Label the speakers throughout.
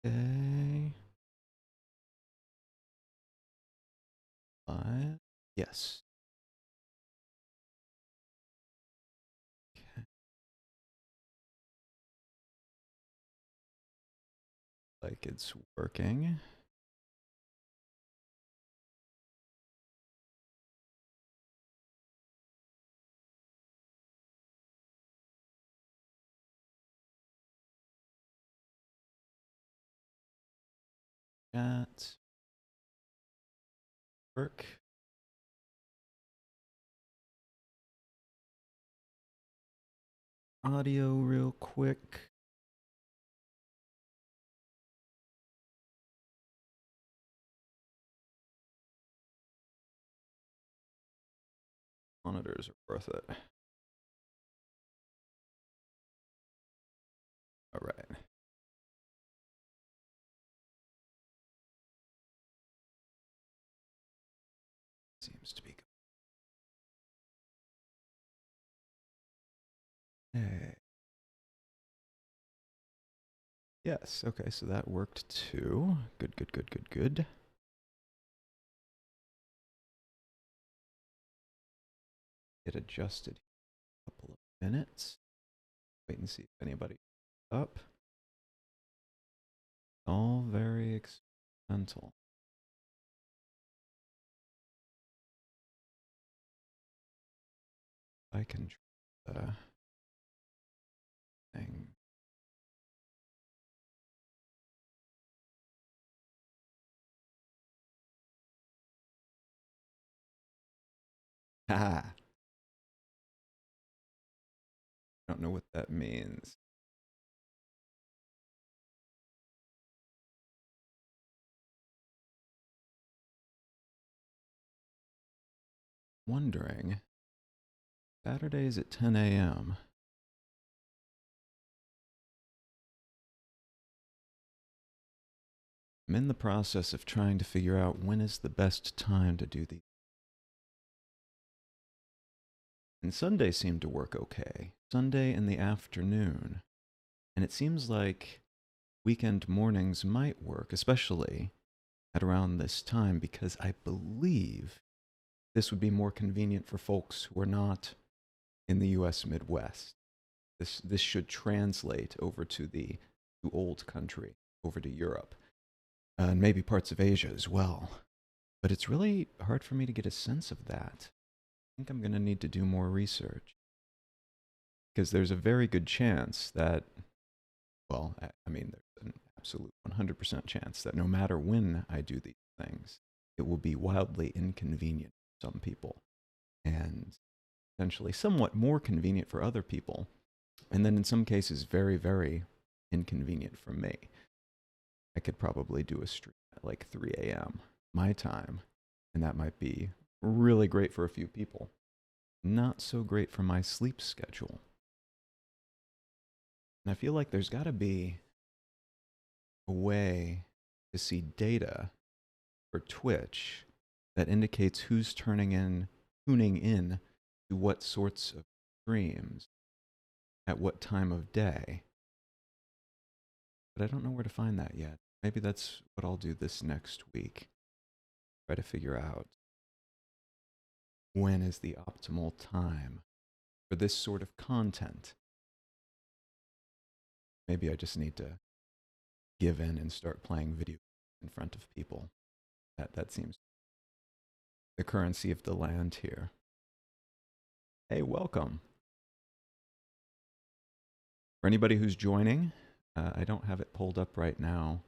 Speaker 1: Okay. 5. Yes. Okay. Like it's working. Chat. Work. Audio real quick. Monitors are worth it. All right. Seems to be good. Hey. Yes. Okay. So that worked too. Good, good, good, good, good. Get adjusted in a couple of minutes. Wait and see if anybody up. All very experimental. I can try the thing. Haha. I don't know what that means. Wondering. Saturdays at 10 a.m. I'm in the process of trying to figure out when is the best time to do these. And Sunday seemed to work okay. Sunday in the afternoon. And it seems like weekend mornings might work, especially at around this time, because I believe this would be more convenient for folks who are not in the US Midwest. This should translate over to the old country, over to Europe, and maybe parts of Asia as well. But it's really hard for me to get a sense of that. I think I'm going to need to do more research because there's a very good chance that, well, I mean, there's an absolute 100% chance that no matter when I do these things, it will be wildly inconvenient for some people and potentially somewhat more convenient for other people. And then in some cases, very, very inconvenient for me. I could probably do a stream at like 3 a.m. my time, and that might be really great for a few people. Not so great for my sleep schedule. And I feel like there's got to be a way to see data for Twitch that indicates who's tuning in to what sorts of streams at what time of day. But I don't know where to find that yet. Maybe that's what I'll do this next week. Try to figure out when is the optimal time for this sort of content. Maybe I just need to give in and start playing video in front of people. That seems the currency of the land here. Hey, welcome. For anybody who's joining, I don't have it pulled up right now.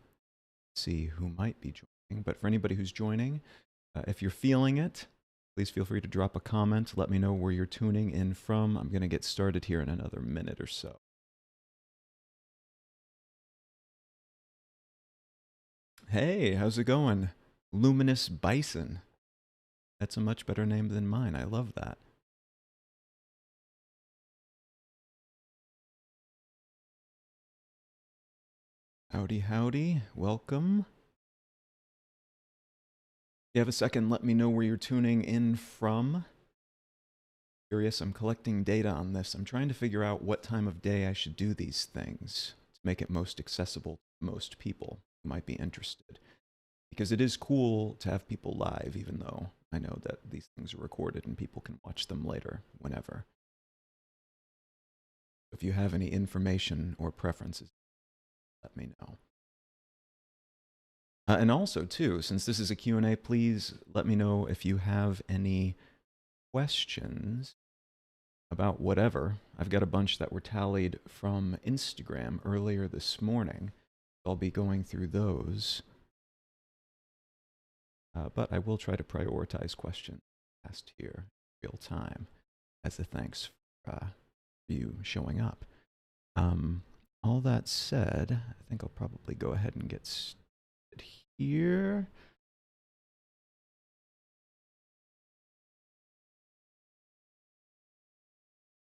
Speaker 1: See who might be joining, but for anybody who's joining, if you're feeling it, please feel free to drop a comment. Let me know where you're tuning in from. I'm going to get started here in another minute or so. Hey, how's it going? Luminous Bison. That's a much better name than mine. I love that. Howdy, howdy. Welcome. If you have a second, let me know where you're tuning in from. Curious, I'm collecting data on this. I'm trying to figure out what time of day I should do these things to make it most accessible to most people who might be interested. Because it is cool to have people live, even though I know that these things are recorded and people can watch them later, whenever. If you have any information or preferences, let me know. And also, too, since this is a Q&A, please let me know if you have any questions about whatever. I've got a bunch that were tallied from Instagram earlier this morning. I'll be going through those. But I will try to prioritize questions asked here in real time as a thanks for you showing up. All that said, I think I'll probably go ahead and get started here.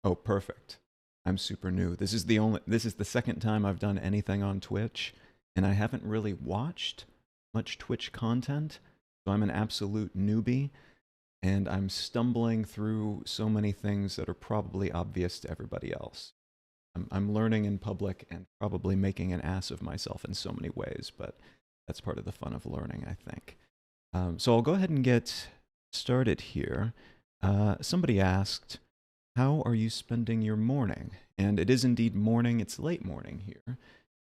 Speaker 1: Oh, perfect. I'm super new. This is the second time I've done anything on Twitch, and I haven't really watched much Twitch content, so I'm an absolute newbie, and I'm stumbling through so many things that are probably obvious to everybody else. I'm learning in public and probably making an ass of myself in so many ways, but that's part of the fun of learning, I think. So I'll go ahead and get started here. Somebody asked, how are you spending your morning? And it is indeed morning. It's late morning here.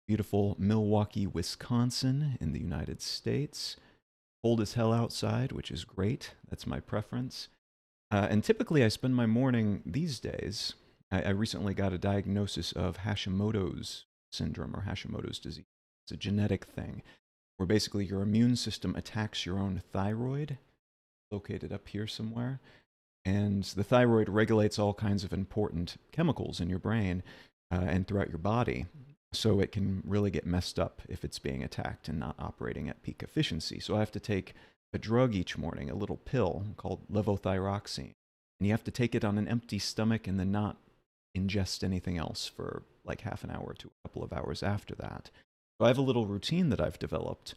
Speaker 1: Beautiful Milwaukee, Wisconsin in the United States. Cold as hell outside, which is great. That's my preference. And typically I spend my morning these days. I recently got a diagnosis of Hashimoto's syndrome or Hashimoto's disease. It's a genetic thing where basically your immune system attacks your own thyroid, located up here somewhere. And the thyroid regulates all kinds of important chemicals in your brain and throughout your body. So it can really get messed up if it's being attacked and not operating at peak efficiency. So I have to take a drug each morning, a little pill called Levothyroxine. And you have to take it on an empty stomach and then not ingest anything else for like half an hour to a couple of hours after that. So I have a little routine that I've developed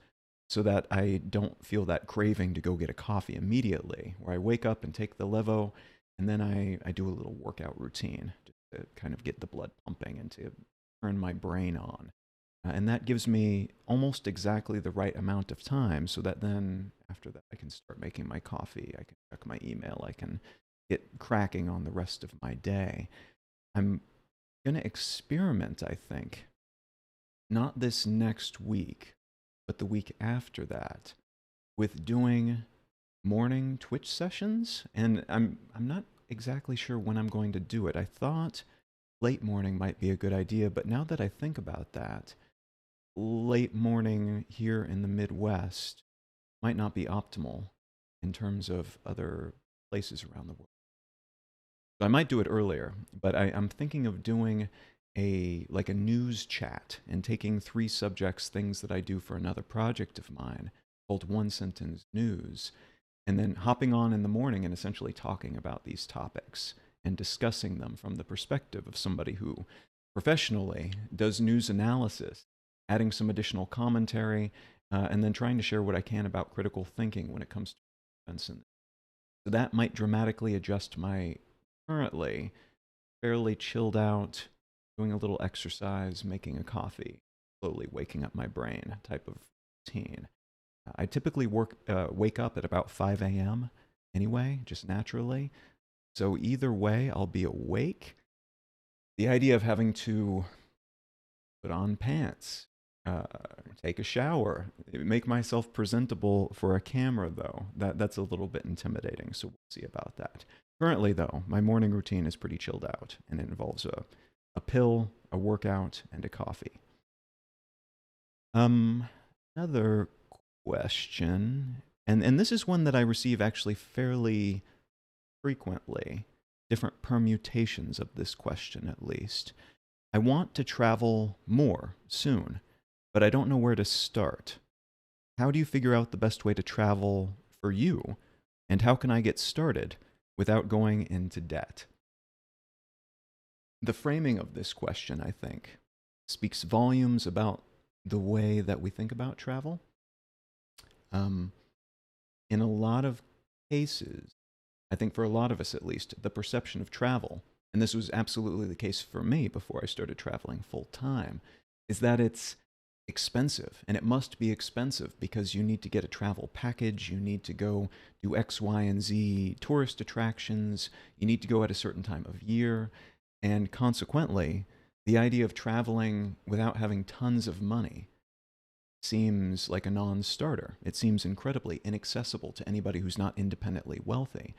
Speaker 1: so that I don't feel that craving to go get a coffee immediately, where I wake up and take the Levo, and then I do a little workout routine to kind of get the blood pumping and to turn my brain on. And that gives me almost exactly the right amount of time so that then after that I can start making my coffee, I can check my email, I can get cracking on the rest of my day. I'm going to experiment, I think, not this next week, but the week after that, with doing morning Twitch sessions. And I'm not exactly sure when I'm going to do it. I thought late morning might be a good idea, but now that I think about that, late morning here in the Midwest might not be optimal in terms of other places around the world. So I might do it earlier, but I'm thinking of doing a news chat and taking 3 subjects, things that I do for another project of mine called One Sentence News, and then hopping on in the morning and essentially talking about these topics and discussing them from the perspective of somebody who professionally does news analysis, adding some additional commentary, and then trying to share what I can about critical thinking when it comes to events. So that might dramatically adjust my currently fairly chilled out, doing a little exercise, making a coffee, slowly waking up my brain type of routine. I typically wake up at about 5 a.m. anyway, just naturally. So either way, I'll be awake. The idea of having to put on pants, take a shower, make myself presentable for a camera, though, that's a little bit intimidating, so we'll see about that. Currently, though, my morning routine is pretty chilled out, and it involves a pill, a workout, and a coffee. Another question, and this is one that I receive actually fairly frequently, different permutations of this question at least. I want to travel more soon, but I don't know where to start. How do you figure out the best way to travel for you, and how can I get started without going into debt? The framing of this question, I think, speaks volumes about the way that we think about travel. In a lot of cases, I think for a lot of us at least, the perception of travel, and this was absolutely the case for me before I started traveling full time, is that it's expensive, and it must be expensive because you need to get a travel package, you need to go do X, Y, and Z tourist attractions, you need to go at a certain time of year, and consequently, the idea of traveling without having tons of money seems like a non-starter. It seems incredibly inaccessible to anybody who's not independently wealthy.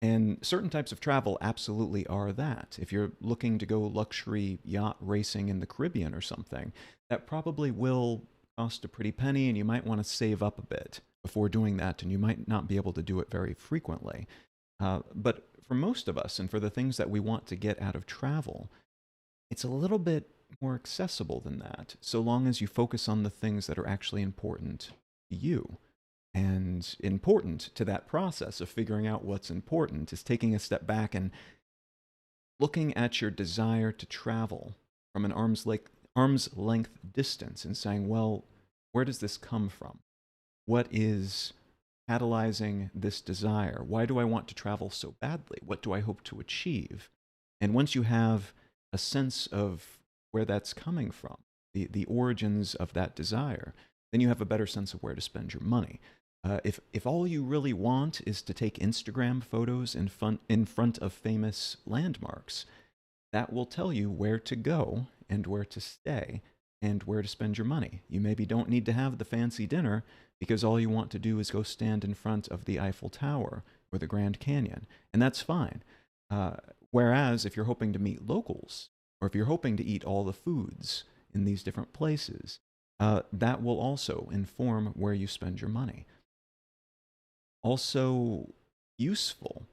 Speaker 1: And certain types of travel absolutely are that. If you're looking to go luxury yacht racing in the Caribbean or something, that probably will cost a pretty penny, and you might want to save up a bit before doing that, and you might not be able to do it very frequently. But for most of us, and for the things that we want to get out of travel, it's a little bit more accessible than that, so long as you focus on the things that are actually important to you. And important to that process of figuring out what's important is taking a step back and looking at your desire to travel from an arm's length distance and saying, well, where does this come from? What is catalyzing this desire? Why do I want to travel so badly? What do I hope to achieve? And once you have a sense of where that's coming from, the origins of that desire, then you have a better sense of where to spend your money. If all you really want is to take Instagram photos in front of famous landmarks, that will tell you where to go and where to stay and where to spend your money. You maybe don't need to have the fancy dinner because all you want to do is go stand in front of the Eiffel Tower or the Grand Canyon, and that's fine. Whereas if you're hoping to meet locals, or if you're hoping to eat all the foods in these different places, that will also inform where you spend your money. Also useful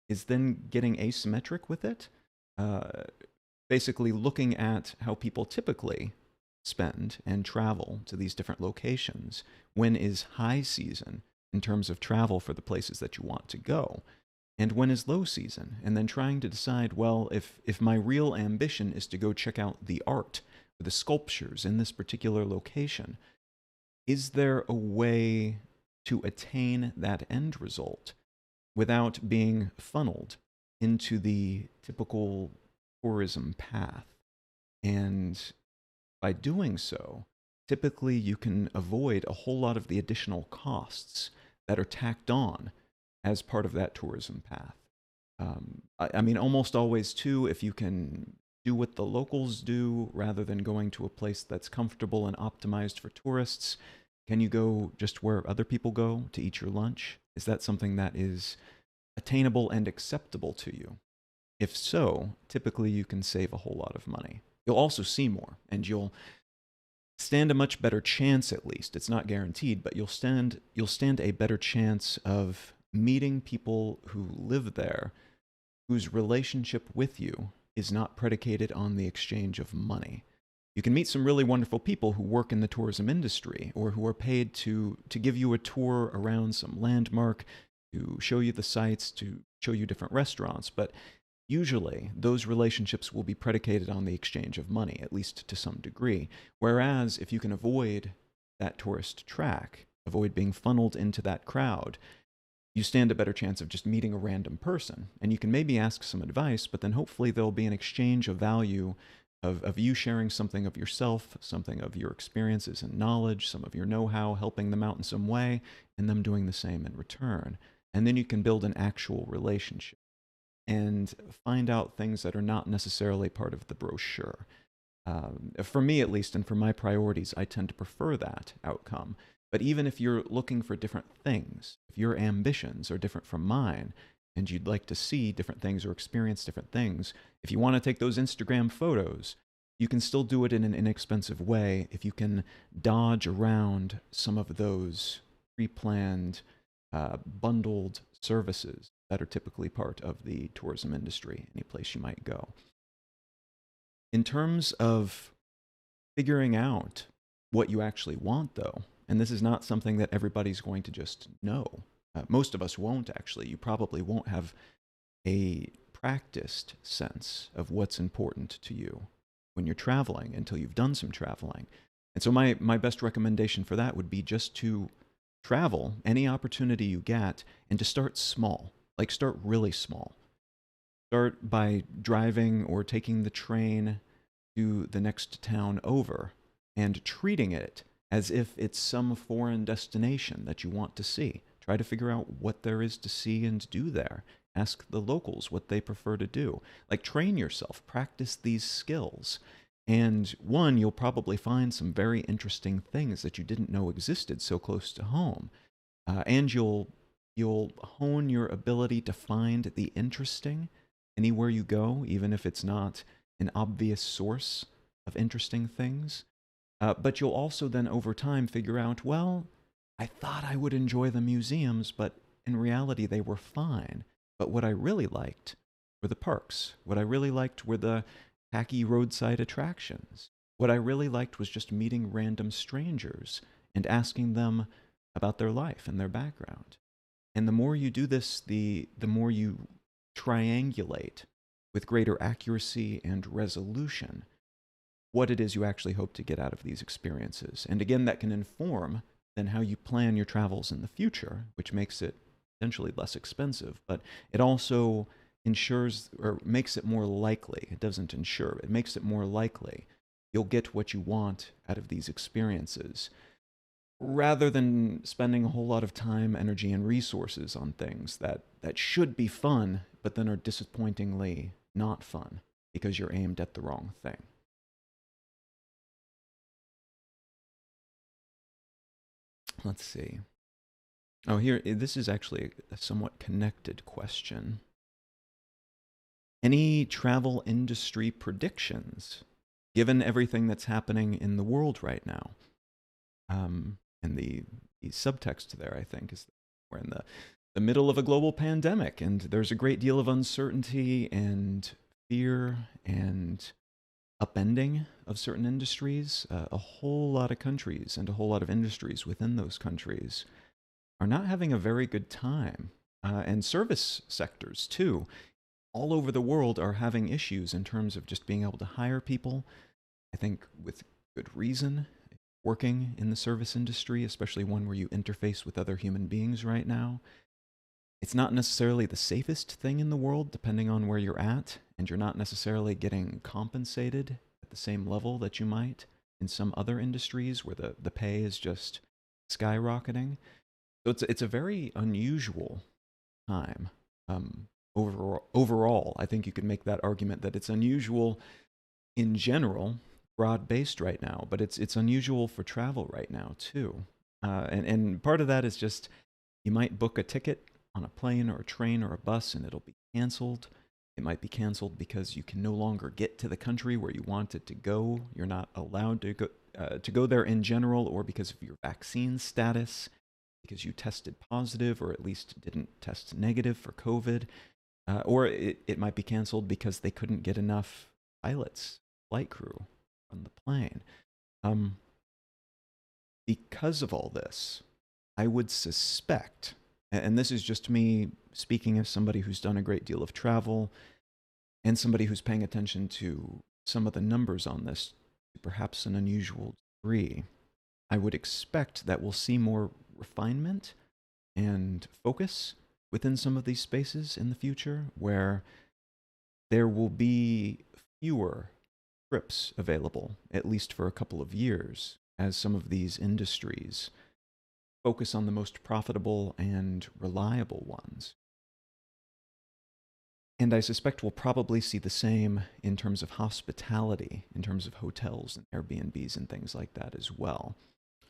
Speaker 1: is then getting asymmetric with it. Basically looking at how people typically spend and travel to these different locations. When is high season in terms of travel for the places that you want to go? And when is low season? And then trying to decide, well, if my real ambition is to go check out the art or the sculptures in this particular location, is there a way to attain that end result without being funneled into the typical tourism path? And by doing so, typically you can avoid a whole lot of the additional costs that are tacked on as part of that tourism path. I mean, almost always, too, if you can do what the locals do rather than going to a place that's comfortable and optimized for tourists, can you go just where other people go to eat your lunch? Is that something that is attainable and acceptable to you? If so, typically you can save a whole lot of money. You'll also see more, and you'll stand a much better chance, at least. It's not guaranteed, but you'll stand a better chance of meeting people who live there, whose relationship with you is not predicated on the exchange of money. You can meet some really wonderful people who work in the tourism industry or who are paid to give you a tour around some landmark, to show you the sights, to show you different restaurants. But usually those relationships will be predicated on the exchange of money, at least to some degree. Whereas if you can avoid that tourist track, avoid being funneled into that crowd, you stand a better chance of just meeting a random person. And you can maybe ask some advice, but then hopefully there'll be an exchange of value of you sharing something of yourself, something of your experiences and knowledge, some of your know-how, helping them out in some way, and them doing the same in return. And then you can build an actual relationship and find out things that are not necessarily part of the brochure. For me, at least, and for my priorities, I tend to prefer that outcome. But even if you're looking for different things, if your ambitions are different from mine, and you'd like to see different things or experience different things, if you want to take those Instagram photos, you can still do it in an inexpensive way if you can dodge around some of those pre-planned, bundled services that are typically part of the tourism industry, any place you might go. In terms of figuring out what you actually want, though, and this is not something that everybody's going to just know. Most of us won't, actually. You probably won't have a practiced sense of what's important to you when you're traveling until you've done some traveling. And so my best recommendation for that would be just to travel any opportunity you get and to start small. Like, start really small. Start by driving or taking the train to the next town over and treating it as if it's some foreign destination that you want to see. Try to figure out what there is to see and do there. Ask the locals what they prefer to do. Like, train yourself, practice these skills. And one, you'll probably find some very interesting things that you didn't know existed so close to home. And you'll hone your ability to find the interesting anywhere you go, even if it's not an obvious source of interesting things. But you'll also then over time figure out, well, I thought I would enjoy the museums, but in reality they were fine. But what I really liked were the parks. What I really liked were the tacky roadside attractions. What I really liked was just meeting random strangers and asking them about their life and their background. And the more you do this, the more you triangulate with greater accuracy and resolution what it is you actually hope to get out of these experiences. And again, that can inform then how you plan your travels in the future, which makes it potentially less expensive, but it also ensures or makes it more likely. It doesn't ensure, it makes it more likely you'll get what you want out of these experiences, rather than spending a whole lot of time, energy, and resources on things that should be fun, but then are disappointingly not fun because you're aimed at the wrong thing. Let's see. Oh, here, this is actually a somewhat connected question. Any travel industry predictions, given everything that's happening in the world right now? And the subtext there, I think, is we're in the middle of a global pandemic, and there's a great deal of uncertainty and fear and upending of certain industries. A whole lot of countries and a whole lot of industries within those countries are not having a very good time. And service sectors, too, all over the world are having issues in terms of just being able to hire people, I think with good reason. Working in the service industry, especially one where you interface with other human beings right now, it's not necessarily the safest thing in the world, depending on where you're at, and you're not necessarily getting compensated at the same level that you might in some other industries where the pay is just skyrocketing. So it's a very unusual time. Overall, I think you could make that argument that it's unusual in general, broad-based right now, but it's unusual for travel right now too. And part of that is just you might book a ticket on a plane or a train or a bus and it'll be canceled. It might be canceled because you can no longer get to the country where you wanted to go. You're not allowed to go there in general, or because of your vaccine status, because you tested positive or at least didn't test negative for COVID. Or it might be canceled because they couldn't get enough pilots, flight crew on the plane. Because of all this, I would suspect, and this is just me speaking as somebody who's done a great deal of travel and somebody who's paying attention to some of the numbers on this to perhaps an unusual degree, I would expect that we'll see more refinement and focus within some of these spaces in the future, where there will be fewer trips available, at least for a couple of years, as some of these industries focus on the most profitable and reliable ones. And I suspect we'll probably see the same in terms of hospitality, in terms of hotels and Airbnbs and things like that as well.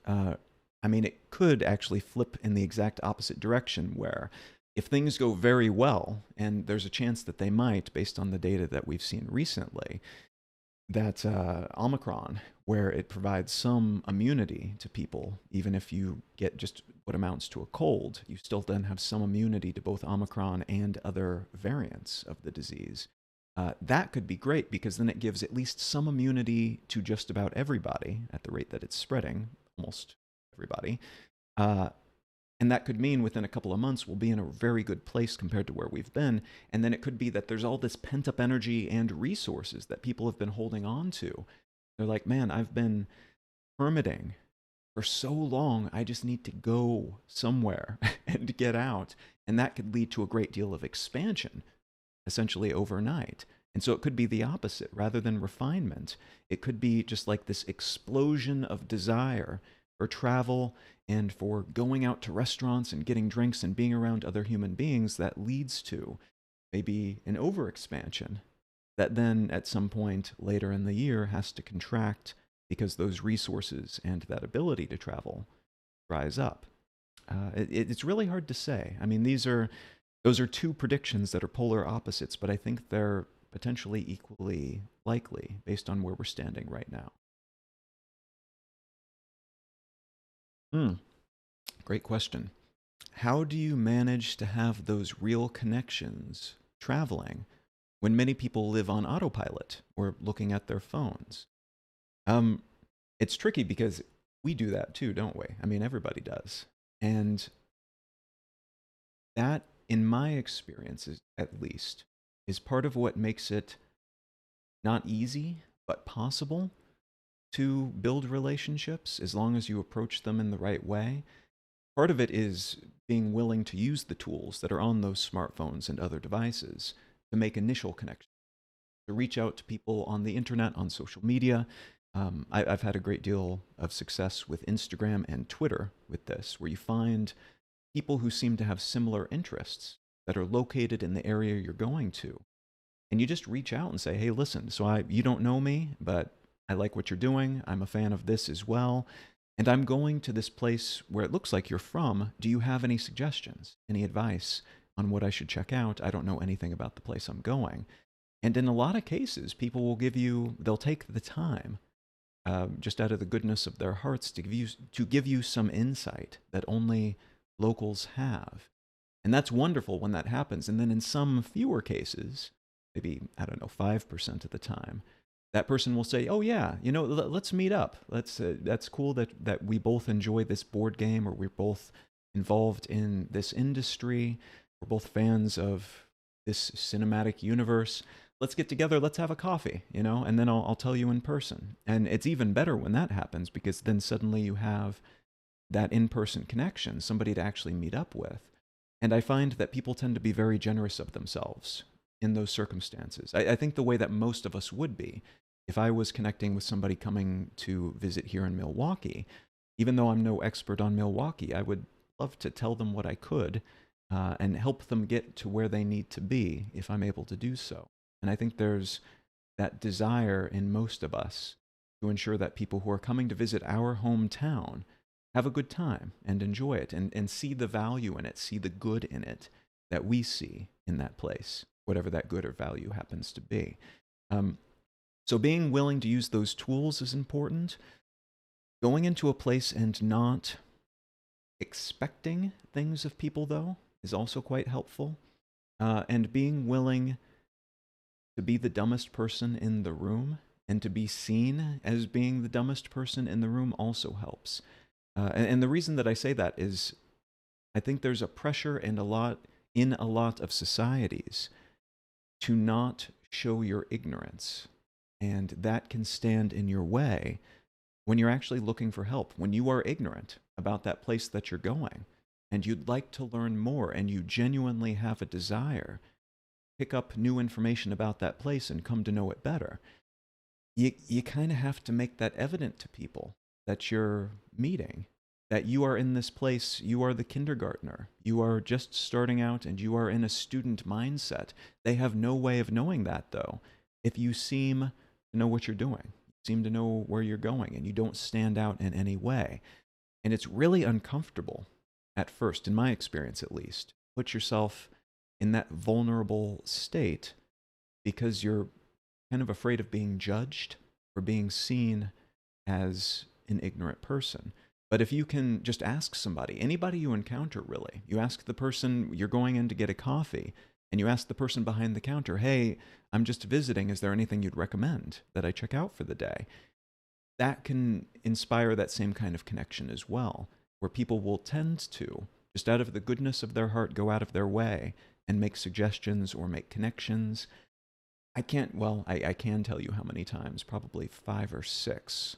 Speaker 1: I mean, it could actually flip in the exact opposite direction, where if things go very well, and there's a chance that they might, based on the data that we've seen recently, that Omicron, where it provides some immunity to people, even if you get just what amounts to a cold, you still then have some immunity to both Omicron and other variants of the disease. That could be great, because then it gives at least some immunity to just about everybody at the rate that it's spreading, almost everybody. And that could mean within a couple of months we'll be in a very good place compared to where we've been. And then it could be that there's all this pent-up energy and resources that people have been holding on to. They're like, man, I've been permitting for so long, I just need to go somewhere and get out. And that could lead to a great deal of expansion, essentially overnight. And so it could be the opposite. Rather than refinement, it could be just like this explosion of desire for travel and for going out to restaurants and getting drinks and being around other human beings that leads to maybe an overexpansion that then at some point later in the year has to contract because those resources and that ability to travel dries up. It's really hard to say. I mean, those are two predictions that are polar opposites, but I think they're potentially equally likely based on where we're standing right now. Hmm, great question. How do you manage to have those real connections traveling when many people live on autopilot or looking at their phones? Um, it's tricky because we do that too, don't we? I mean, everybody does. And that, in my experiences at least, is part of what makes it not easy, but possible to build relationships as long as you approach them in the right way. Part of it is being willing to use the tools that are on those smartphones and other devices to make initial connections, to reach out to people on the internet, on social media. I've had a great deal of success with Instagram and Twitter with this, where you find people who seem to have similar interests that are located in the area you're going to. And you just reach out and say, hey, listen, you don't know me, but I like what you're doing. I'm a fan of this as well. And I'm going to this place where it looks like you're from. Do you have any suggestions, any advice on what I should check out? I don't know anything about the place I'm going. And in a lot of cases, people will they'll take the time, just out of the goodness of their hearts, to give you some insight that only locals have. And that's wonderful when that happens. And then in some fewer cases, maybe, I don't know, 5% of the time, that person will say, oh yeah, let's meet up. That's cool that we both enjoy this board game, or we're both involved in this industry. We're both fans of this cinematic universe. Let's get together. Let's have a coffee, and then I'll tell you in person. And it's even better when that happens, because then suddenly you have that in-person connection, somebody to actually meet up with. And I find that people tend to be very generous of themselves in those circumstances. I think the way that most of us would be, if I was connecting with somebody coming to visit here in Milwaukee, even though I'm no expert on Milwaukee, I would love to tell them what I could, and help them get to where they need to be if I'm able to do so. And I think there's that desire in most of us to ensure that people who are coming to visit our hometown have a good time and enjoy it, and see the value in it, see the good in it that we see in that place, whatever that good or value happens to be. So being willing to use those tools is important. Going into a place and not expecting things of people, though, is also quite helpful. And being willing to be the dumbest person in the room and to be seen as being the dumbest person in the room also helps. And the reason that I say that is I think there's a pressure in a lot of societies to not show your ignorance. And that can stand in your way when you're actually looking for help, when you are ignorant about that place that you're going and you'd like to learn more and you genuinely have a desire to pick up new information about that place and come to know it better. You kind of have to make that evident to people that you're meeting, that you are in this place, you are the kindergartner, you are just starting out and you are in a student mindset. They have no way of knowing that, though, if you seem to know what you're doing, you seem to know where you're going, and you don't stand out in any way. And it's really uncomfortable at first, in my experience at least. Put yourself in that vulnerable state because you're kind of afraid of being judged or being seen as an ignorant person. But if you can just ask somebody, anybody you encounter really, you ask the person, you're going in to get a coffee, and you ask the person behind the counter, hey, I'm just visiting, is there anything you'd recommend that I check out for the day? That can inspire that same kind of connection as well, where people will tend to, just out of the goodness of their heart, go out of their way and make suggestions or make connections. I can tell you how many times, probably 5 or 6,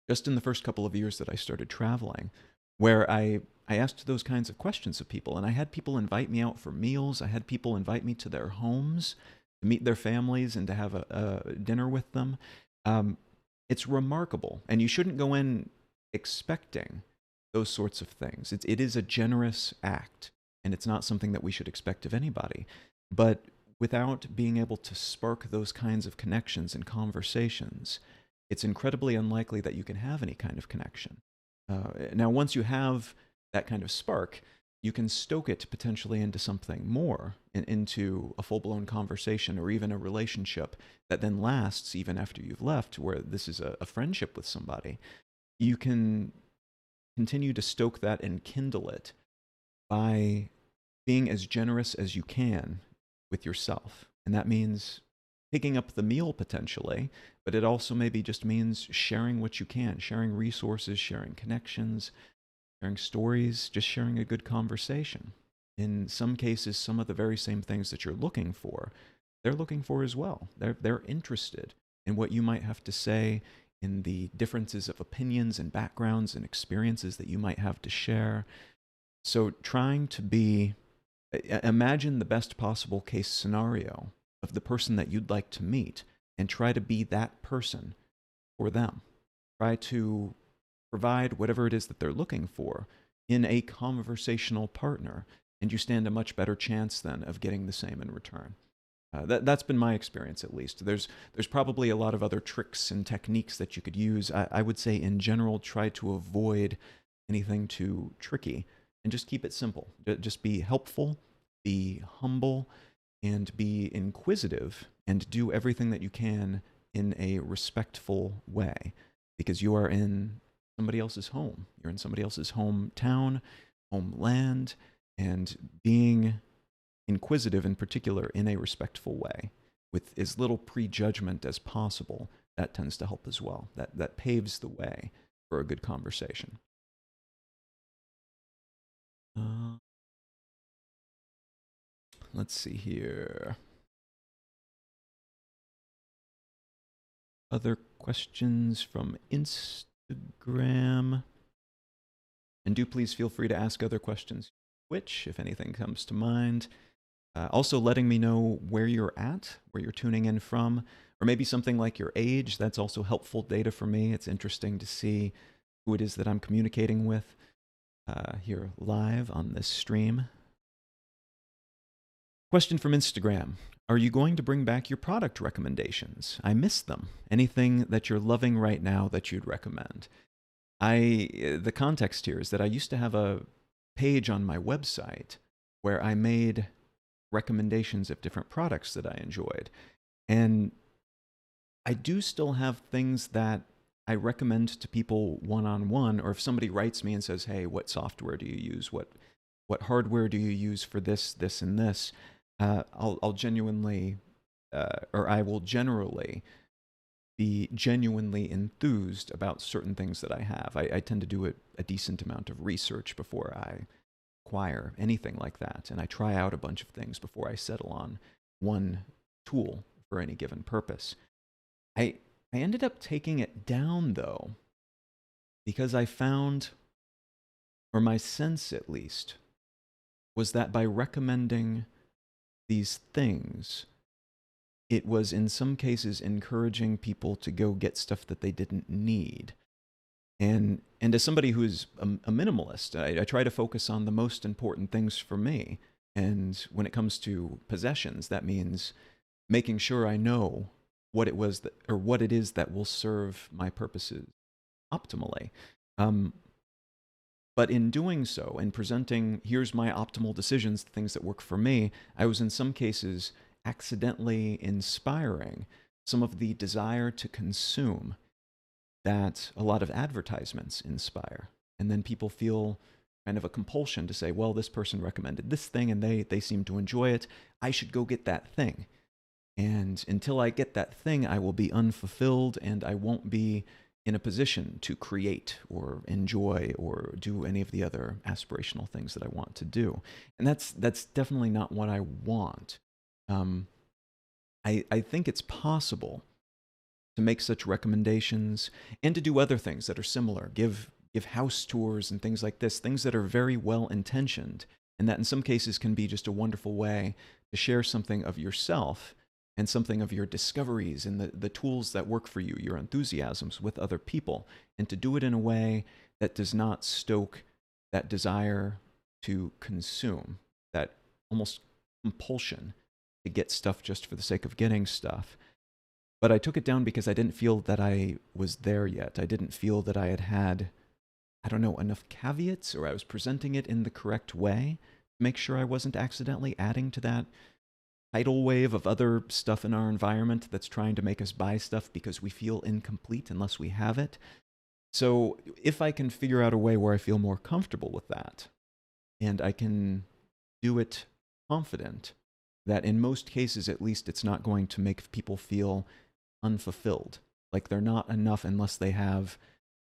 Speaker 1: just in the first couple of years that I started traveling, where I asked those kinds of questions of people, and I had people invite me out for meals. I had people invite me to their homes to meet their families and to have a dinner with them. It's remarkable, and you shouldn't go in expecting those sorts of things. It is a generous act, and it's not something that we should expect of anybody. But without being able to spark those kinds of connections and conversations, it's incredibly unlikely that you can have any kind of connection. Now, once you have that kind of spark, you can stoke it potentially into something more, into a full-blown conversation or even a relationship that then lasts even after you've left, where this is a friendship with somebody. You can continue to stoke that and kindle it by being as generous as you can with yourself. And that means picking up the meal potentially, but it also maybe just means sharing what you can, sharing resources, sharing connections, sharing stories, just sharing a good conversation. In some cases, some of the very same things that you're looking for, they're looking for as well. They're interested in what you might have to say, in the differences of opinions and backgrounds and experiences that you might have to share. So trying to imagine the best possible case scenario of the person that you'd like to meet and try to be that person for them. Try to provide whatever it is that they're looking for in a conversational partner, and you stand a much better chance then of getting the same in return. That's been my experience, at least. There's probably a lot of other tricks and techniques that you could use. I would say, in general, try to avoid anything too tricky and just keep it simple. Just be helpful, be humble, and be inquisitive, and do everything that you can in a respectful way, because you are in somebody else's home. You're in somebody else's hometown, homeland, and being inquisitive in particular in a respectful way with as little prejudgment as possible, that tends to help as well. That paves the way for a good conversation. Let's see here. Other questions from Instagram. And do please feel free to ask other questions, which, if anything comes to mind. Also letting me know where you're at, where you're tuning in from, or maybe something like your age. That's also helpful data for me. It's interesting to see who it is that I'm communicating with here live on this stream. Question from Instagram. Are you going to bring back your product recommendations? I miss them. Anything that you're loving right now that you'd recommend? The context here is that I used to have a page on my website where I made recommendations of different products that I enjoyed. And I do still have things that I recommend to people one-on-one, or if somebody writes me and says, hey, what software do you use? What hardware do you use for this, this, and this? I'll genuinely, or I will generally be genuinely enthused about certain things that I have. I tend to do a decent amount of research before I acquire anything like that, and I try out a bunch of things before I settle on one tool for any given purpose. I ended up taking it down, though, because I found, or my sense at least, was that by recommending these things, it was in some cases encouraging people to go get stuff that they didn't need. And as somebody who's a minimalist, I try to focus on the most important things for me. And when it comes to possessions, that means making sure I know what it was that, or what it is that will serve my purposes optimally. But in doing so, and presenting, here's my optimal decisions, things that work for me, I was in some cases accidentally inspiring some of the desire to consume that a lot of advertisements inspire. And then people feel kind of a compulsion to say, well, this person recommended this thing and they seem to enjoy it. I should go get that thing. And until I get that thing, I will be unfulfilled, and I won't be in a position to create or enjoy or do any of the other aspirational things that I want to do. And that's definitely not what I want. I think it's possible to make such recommendations and to do other things that are similar, give house tours and things like this, things that are very well intentioned, and that in some cases can be just a wonderful way to share something of yourself and something of your discoveries and the tools that work for you, your enthusiasms with other people, and to do it in a way that does not stoke that desire to consume, that almost compulsion to get stuff just for the sake of getting stuff. But I took it down because I didn't feel that I was there yet. I didn't feel that I had, I don't know, enough caveats, or I was presenting it in the correct way to make sure I wasn't accidentally adding to that tidal wave of other stuff in our environment that's trying to make us buy stuff because we feel incomplete unless we have it. So if I can figure out a way where I feel more comfortable with that, and I can do it confident that in most cases, at least, it's not going to make people feel unfulfilled, like they're not enough unless they have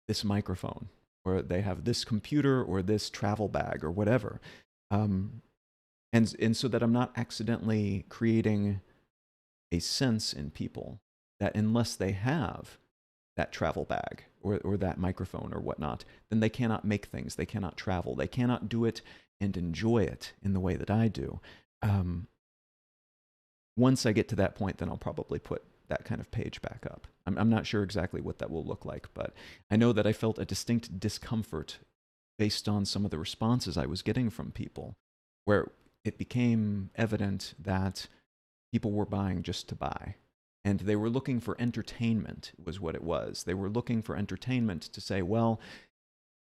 Speaker 1: this microphone, or they have this computer, or this travel bag, or whatever. And so that I'm not accidentally creating a sense in people that unless they have that travel bag or that microphone or whatnot, then they cannot make things, they cannot travel, they cannot do it and enjoy it in the way that I do. Once I get to that point, then I'll probably put that kind of page back up. I'm not sure exactly what that will look like, but I know that I felt a distinct discomfort based on some of the responses I was getting from people, where it became evident that people were buying just to buy. And they were looking for entertainment, was what it was. They were looking for entertainment to say, well,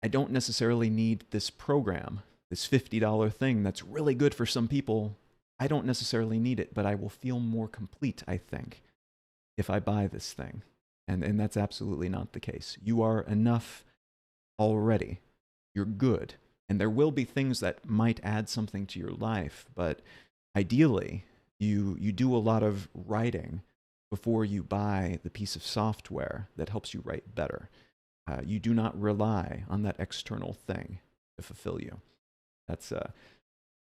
Speaker 1: I don't necessarily need this program, this $50 thing that's really good for some people. I don't necessarily need it, but I will feel more complete, I think, if I buy this thing. And that's absolutely not the case. You are enough already. You're good. And there will be things that might add something to your life, but ideally, you do a lot of writing before you buy the piece of software that helps you write better. You do not rely on that external thing to fulfill you. That's a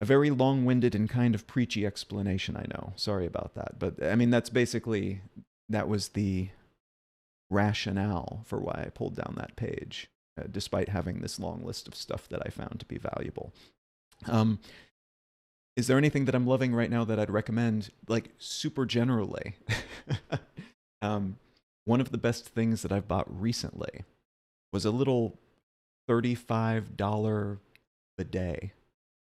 Speaker 1: very long-winded and kind of preachy explanation, I know. Sorry about that. But I mean, that was the rationale for why I pulled down that page, despite having this long list of stuff that I found to be valuable. Is there anything that I'm loving right now that I'd recommend, like super generally? One of the best things that I've bought recently was a little $35 bidet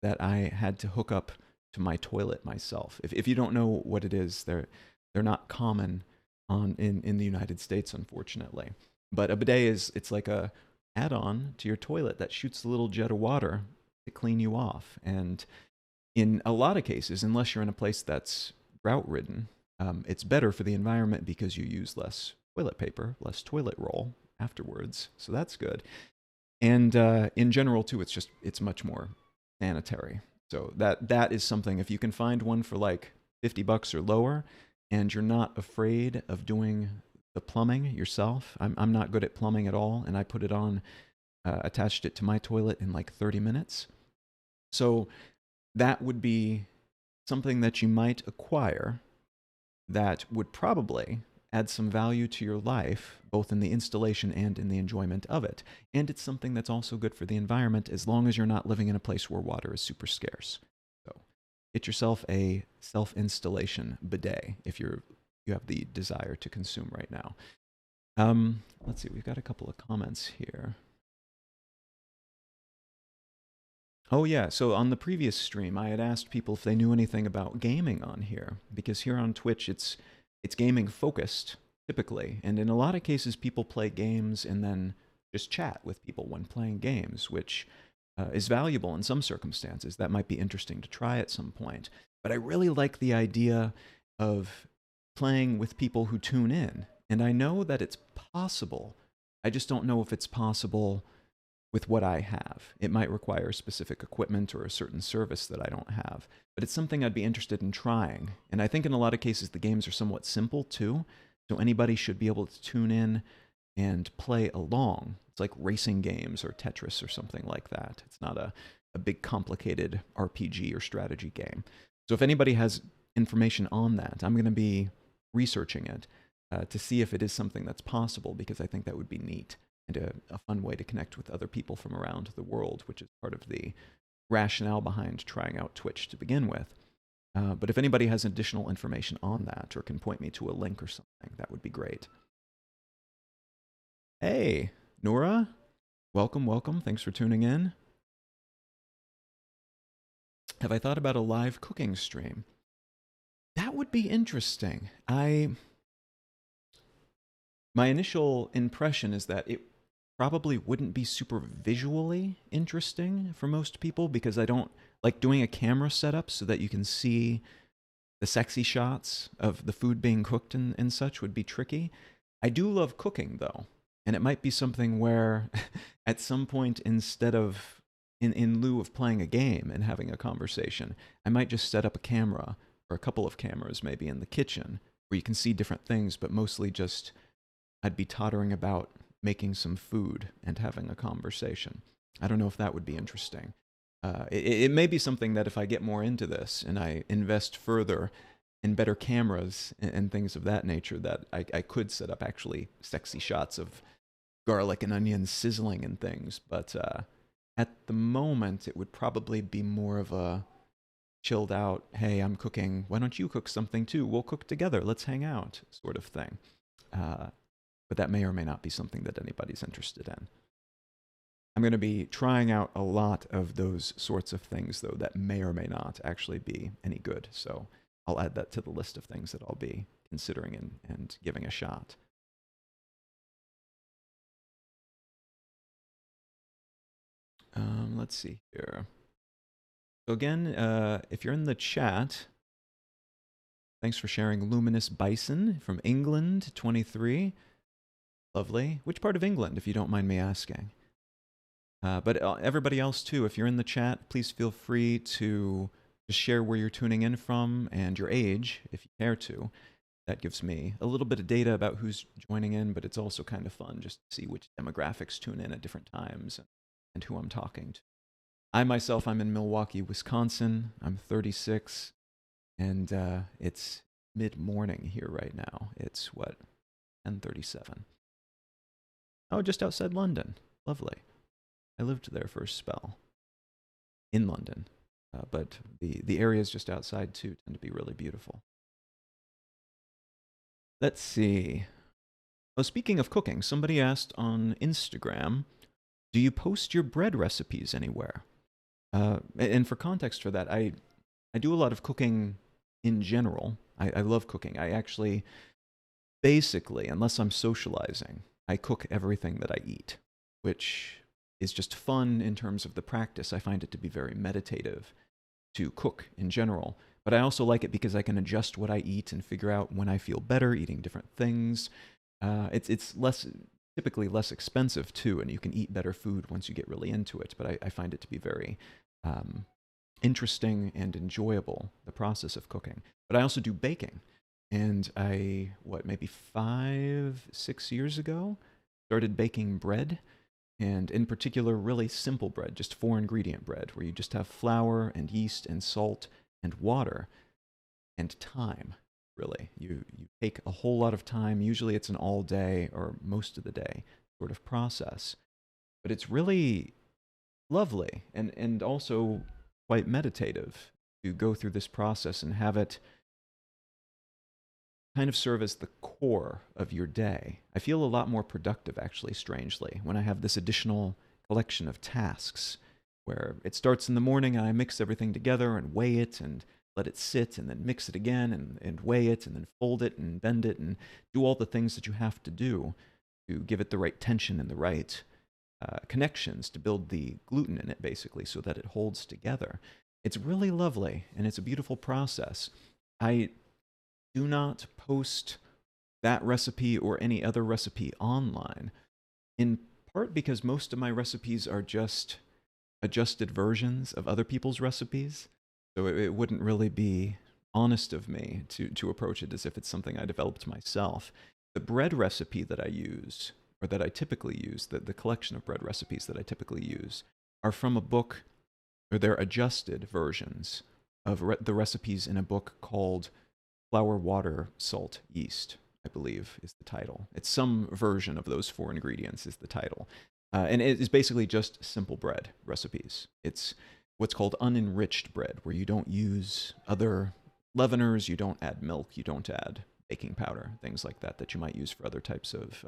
Speaker 1: that I had to hook up to my toilet myself. If you don't know what it is, they're not common in the United States, unfortunately. But a bidet it's like a add-on to your toilet that shoots a little jet of water to clean you off. And in a lot of cases, unless you're in a place that's drought-ridden, it's better for the environment because you use less toilet paper, less toilet roll afterwards. So that's good. And in general, too, it's much more sanitary. So that is something, if you can find one for like $50 or lower, and you're not afraid of doing the plumbing yourself. I'm not good at plumbing at all, and I put it on, attached it to my toilet in like 30 minutes. So that would be something that you might acquire that would probably add some value to your life, both in the installation and in the enjoyment of it. And it's something that's also good for the environment as long as you're not living in a place where water is super scarce. So get yourself a self-installation bidet if you have the desire to consume right now. Let's see, we've got a couple of comments here. Oh yeah, so on the previous stream, I had asked people if they knew anything about gaming on here, because here on Twitch, it's gaming focused, typically, and in a lot of cases, people play games and then just chat with people when playing games, which is valuable in some circumstances. That might be interesting to try at some point. But I really like the idea of playing with people who tune in, and I know that it's possible. I just don't know if it's possible with what I have. It might require specific equipment or a certain service that I don't have, but it's something I'd be interested in trying. And I think in a lot of cases the games are somewhat simple too, so anybody should be able to tune in and play along. It's like racing games or Tetris or something like that. It's not a big complicated RPG or strategy game. So if anybody has information on that, I'm going to be researching it to see if it is something that's possible, because I think that would be neat and a fun way to connect with other people from around the world, which is part of the rationale behind trying out Twitch to begin with. But if anybody has additional information on that or can point me to a link or something, that would be great. Hey, Nora, welcome, welcome. Thanks for tuning in. Have I thought about a live cooking stream? That would be interesting. My initial impression is that it probably wouldn't be super visually interesting for most people because I don't like doing a camera setup so that you can see the sexy shots of the food being cooked and such would be tricky. I do love cooking though, and it might be something where at some point instead of in lieu of playing a game and having a conversation, I might just set up a camera or a couple of cameras maybe in the kitchen where you can see different things, but mostly just I'd be tottering about making some food and having a conversation. I don't know if that would be interesting. It may be something that if I get more into this and I invest further in better cameras and things of that nature, that I could set up actually sexy shots of garlic and onions sizzling and things. But at the moment, it would probably be more of a chilled out, hey, I'm cooking, why don't you cook something too? We'll cook together, let's hang out, sort of thing. But that may or may not be something that anybody's interested in. I'm going to be trying out a lot of those sorts of things, though, that may or may not actually be any good. So I'll add that to the list of things that I'll be considering and giving a shot. Let's see here. So again, if you're in the chat, thanks for sharing Luminous Bison from England, 23. Lovely. Which part of England, if you don't mind me asking? But everybody else too, if you're in the chat, please feel free to just share where you're tuning in from and your age, if you care to. That gives me a little bit of data about who's joining in, but it's also kind of fun just to see which demographics tune in at different times and who I'm talking to. I'm in Milwaukee, Wisconsin. I'm 36, and it's mid-morning here right now. It's, 10:37. Oh, just outside London. Lovely. I lived there for a spell in London, but the areas just outside too tend to be really beautiful. Let's see. Oh, speaking of cooking, somebody asked on Instagram, do you post your bread recipes anywhere? And for context for that, I do a lot of cooking in general. I love cooking. I actually, basically, unless I'm socializing, I cook everything that I eat, which is just fun in terms of the practice. I find it to be very meditative to cook in general. But I also like it because I can adjust what I eat and figure out when I feel better eating different things. It's typically less expensive too, and you can eat better food once you get really into it. But I find it to be very interesting and enjoyable, the process of cooking. But I also do baking. And maybe 5-6 years ago, started baking bread. And in particular, really simple bread, just 4-ingredient bread, where you just have flour and yeast and salt and water and time, really. You take a whole lot of time. Usually it's an all day or most of the day sort of process. But it's really lovely and also quite meditative to go through this process and have it kind of serve as the core of your day. I feel a lot more productive, actually, strangely, when I have this additional collection of tasks where it starts in the morning and I mix everything together and weigh it and let it sit and then mix it again and weigh it and then fold it and bend it and do all the things that you have to do to give it the right tension and the right connections to build the gluten in it, basically, so that it holds together. It's really lovely, and it's a beautiful process. I do not post that recipe or any other recipe online, in part because most of my recipes are just adjusted versions of other people's recipes, so it wouldn't really be honest of me to approach it as if it's something I developed myself. The bread recipe that I use, or that I typically use, the collection of bread recipes that I typically use, are from a book, or they're adjusted versions of the recipes in a book called Flour, Water, Salt, Yeast, I believe is the title. It's some version of those 4 ingredients is the title. And it is basically just simple bread recipes. It's what's called unenriched bread, where you don't use other leaveners, you don't add milk, you don't add baking powder, things like that that you might use for other types of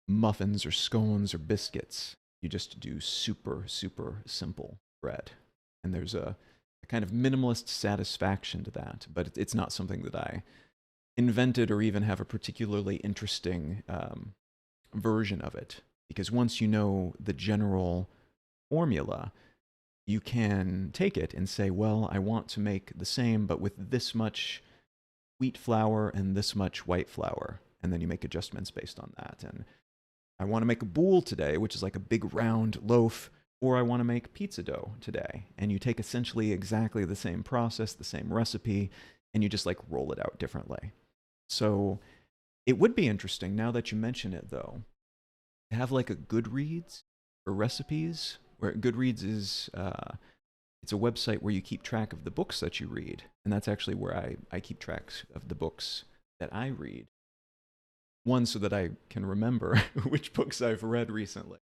Speaker 1: muffins or scones or biscuits. You just do super, super simple bread. And there's a kind of minimalist satisfaction to that, but it's not something that I invented or even have a particularly interesting version of it. Because once you know the general formula, you can take it and say, well, I want to make the same, but with this much wheat flour and this much white flour. And then you make adjustments based on that. And I want to make a boule today, which is like a big round loaf, or I want to make pizza dough today. And you take essentially exactly the same process, the same recipe, and you just like roll it out differently. So it would be interesting, now that you mention it though, to have like a Goodreads for recipes, where Goodreads is, it's a website where you keep track of the books that you read. And that's actually where I keep track of the books that I read. One, so that I can remember which books I've read recently,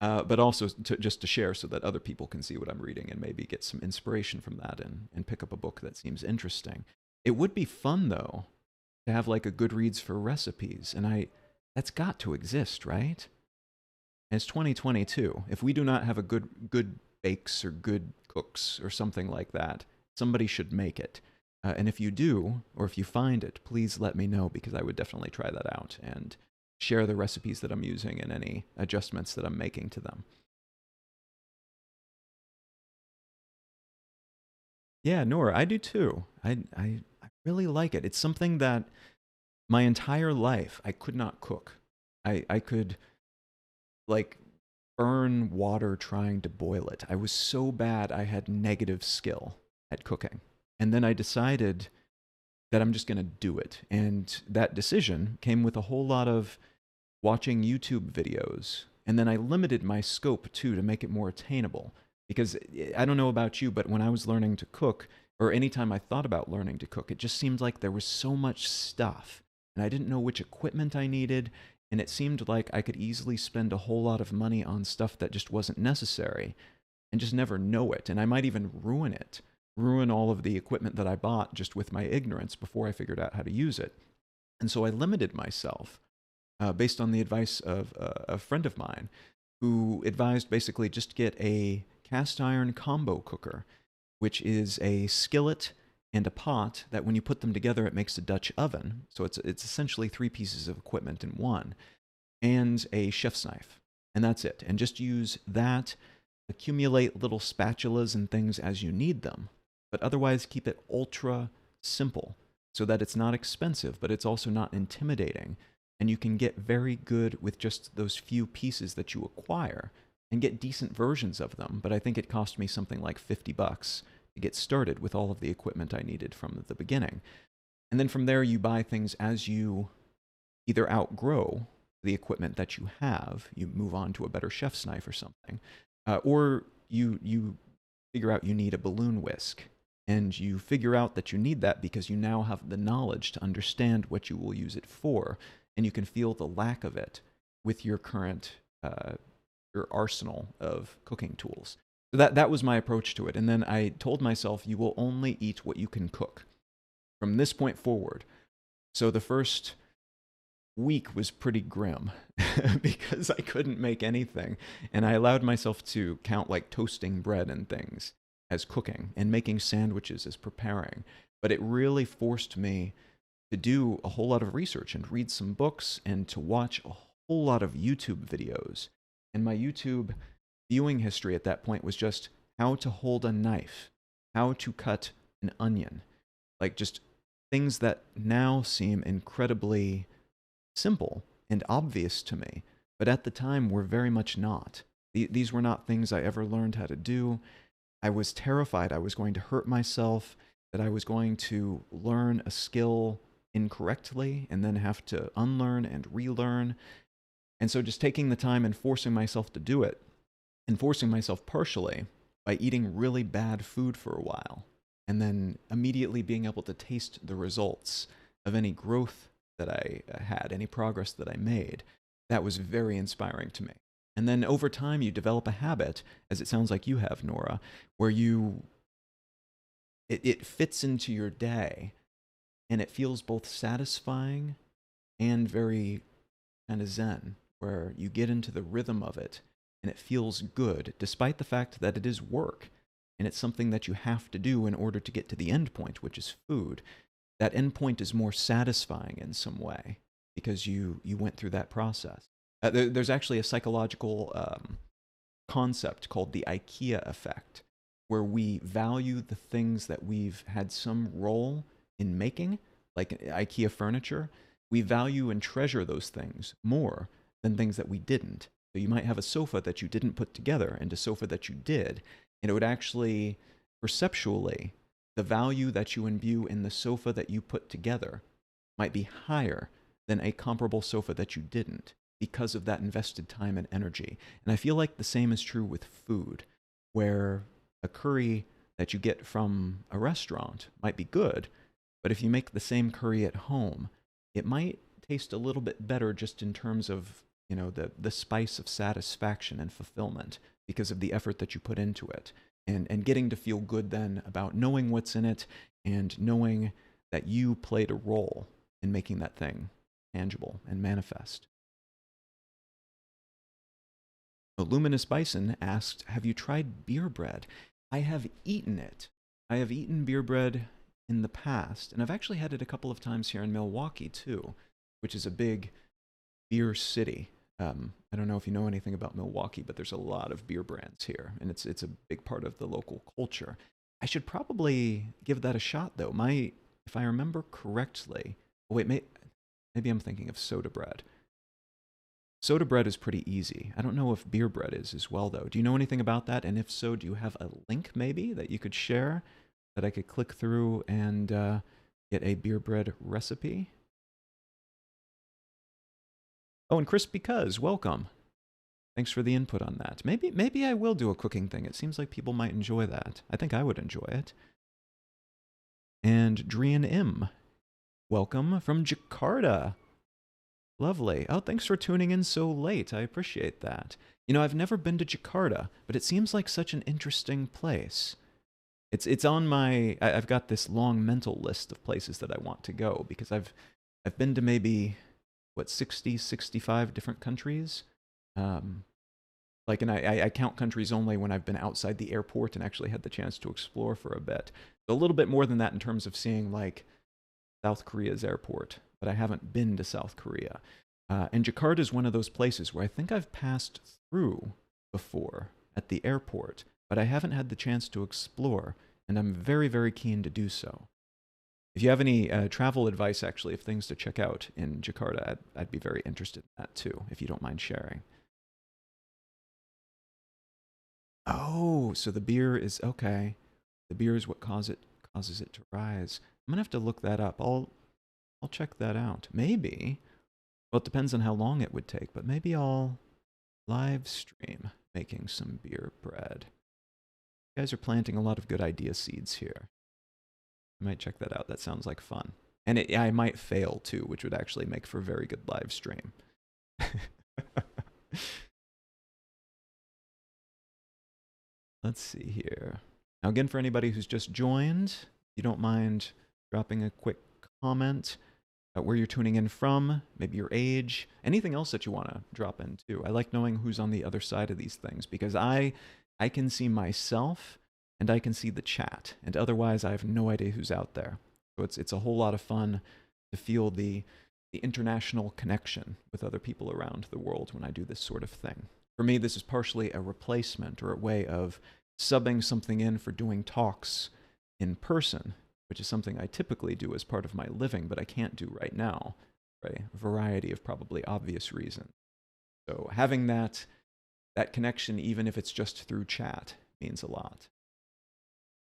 Speaker 1: but also just to share so that other people can see what I'm reading and maybe get some inspiration from that and pick up a book that seems interesting. It would be fun, though, to have like a Goodreads for recipes, and that's got to exist, right? And it's 2022. If we do not have a good bakes or good cooks or something like that, somebody should make it. And if you do, or if you find it, please let me know, because I would definitely try that out and share the recipes that I'm using and any adjustments that I'm making to them. Yeah, Nora, I do too. I really like it. It's something that my entire life I could not cook. I could like burn water trying to boil it. I was so bad I had negative skill at cooking. And then I decided that I'm just going to do it. And that decision came with a whole lot of watching YouTube videos. And then I limited my scope too to make it more attainable. Because I don't know about you, but when I was learning to cook, or anytime I thought about learning to cook, it just seemed like there was so much stuff. And I didn't know which equipment I needed. And it seemed like I could easily spend a whole lot of money on stuff that just wasn't necessary and just never know it. And I might even ruin it, ruin all of the equipment that I bought just with my ignorance before I figured out how to use it. And so I limited myself based on the advice of a friend of mine who advised basically just get a cast iron combo cooker, which is a skillet and a pot that when you put them together, it makes a Dutch oven. So it's essentially three pieces of equipment in one, and a chef's knife. And that's it. And just use that, accumulate little spatulas and things as you need them, but otherwise keep it ultra simple so that it's not expensive, but it's also not intimidating. And you can get very good with just those few pieces that you acquire and get decent versions of them. But I think it cost me something like $50 to get started with all of the equipment I needed from the beginning. And then from there, you buy things as you either outgrow the equipment that you have, you move on to a better chef's knife or something, or you figure out you need a balloon whisk, and you figure out that you need that because you now have the knowledge to understand what you will use it for, and you can feel the lack of it with your current your arsenal of cooking tools. So that was my approach to it. And then I told myself, you will only eat what you can cook from this point forward. So the first week was pretty grim because I couldn't make anything. And I allowed myself to count like toasting bread and things as cooking and making sandwiches as preparing. But it really forced me to do a whole lot of research and read some books and to watch a whole lot of YouTube videos. And my YouTube viewing history at that point was just how to hold a knife, how to cut an onion, like just things that now seem incredibly simple and obvious to me, but at the time were very much not. These were not things I ever learned how to do. I was terrified I was going to hurt myself, that I was going to learn a skill incorrectly and then have to unlearn and relearn. And so just taking the time and forcing myself to do it, and forcing myself partially by eating really bad food for a while, and then immediately being able to taste the results of any growth that I had, any progress that I made, that was very inspiring to me. And then over time, you develop a habit, as it sounds like you have, Nora, where you it fits into your day, and it feels both satisfying and very kind of zen, where you get into the rhythm of it and it feels good, despite the fact that it is work and it's something that you have to do in order to get to the end point, which is food. That end point is more satisfying in some way because you went through that process. There's actually a psychological concept called the Ikea Effect, where we value the things that we've had some role in making, like Ikea furniture. We value and treasure those things more than things that we didn't. So you might have a sofa that you didn't put together and a sofa that you did, and it would actually, perceptually, the value that you imbue in the sofa that you put together might be higher than a comparable sofa that you didn't because of that invested time and energy. And I feel like the same is true with food, where a curry that you get from a restaurant might be good, but if you make the same curry at home, it might taste a little bit better just in terms of, the spice of satisfaction and fulfillment because of the effort that you put into it. And getting to feel good then about knowing what's in it and knowing that you played a role in making that thing tangible and manifest. Luminous Bison asked, have you tried beer bread? I have eaten it. I have eaten beer bread in the past, and I've actually had it a couple of times here in Milwaukee too, which is a big beer city. I don't know if you know anything about Milwaukee, but there's a lot of beer brands here, and it's a big part of the local culture. I should probably give that a shot, though. If I remember correctly, oh wait, maybe I'm thinking of soda bread. Soda bread is pretty easy. I don't know if beer bread is as well, though. Do you know anything about that? And if so, do you have a link maybe that you could share that I could click through and get a beer bread recipe? Oh, and Chris Because, welcome. Thanks for the input on that. Maybe I will do a cooking thing. It seems like people might enjoy that. I think I would enjoy it. And Drian M, welcome from Jakarta. Lovely. Oh, thanks for tuning in so late. I appreciate that. I've never been to Jakarta, but it seems like such an interesting place. It's on my... I've got this long mental list of places that I want to go because I've been to maybe, 60, 65 different countries? And I count countries only when I've been outside the airport and actually had the chance to explore for a bit. So a little bit more than that in terms of seeing, South Korea's airport, but I haven't been to South Korea. And Jakarta is one of those places where I think I've passed through before at the airport, but I haven't had the chance to explore, and I'm very, very keen to do so. If you have any travel advice, actually, of things to check out in Jakarta, I'd be very interested in that too, if you don't mind sharing. Oh, so the beer is okay. The beer is what causes it to rise. I'm gonna have to look that up. I'll check that out. Maybe. Well, it depends on how long it would take, but maybe I'll live stream making some beer bread. You guys are planting a lot of good idea seeds here. I might check that out. That sounds like fun. And I might fail too, which would actually make for a very good live stream. Let's see here. Now, again, for anybody who's just joined, if you don't mind dropping a quick comment about where you're tuning in from, maybe your age, anything else that you want to drop in too. I like knowing who's on the other side of these things because I can see myself and I can see the chat, and otherwise I have no idea who's out there. So it's a whole lot of fun to feel the international connection with other people around the world when I do this sort of thing. For me, this is partially a replacement or a way of subbing something in for doing talks in person, which is something I typically do as part of my living, but I can't do right now for a variety of probably obvious reasons. So having that connection, even if it's just through chat, means a lot.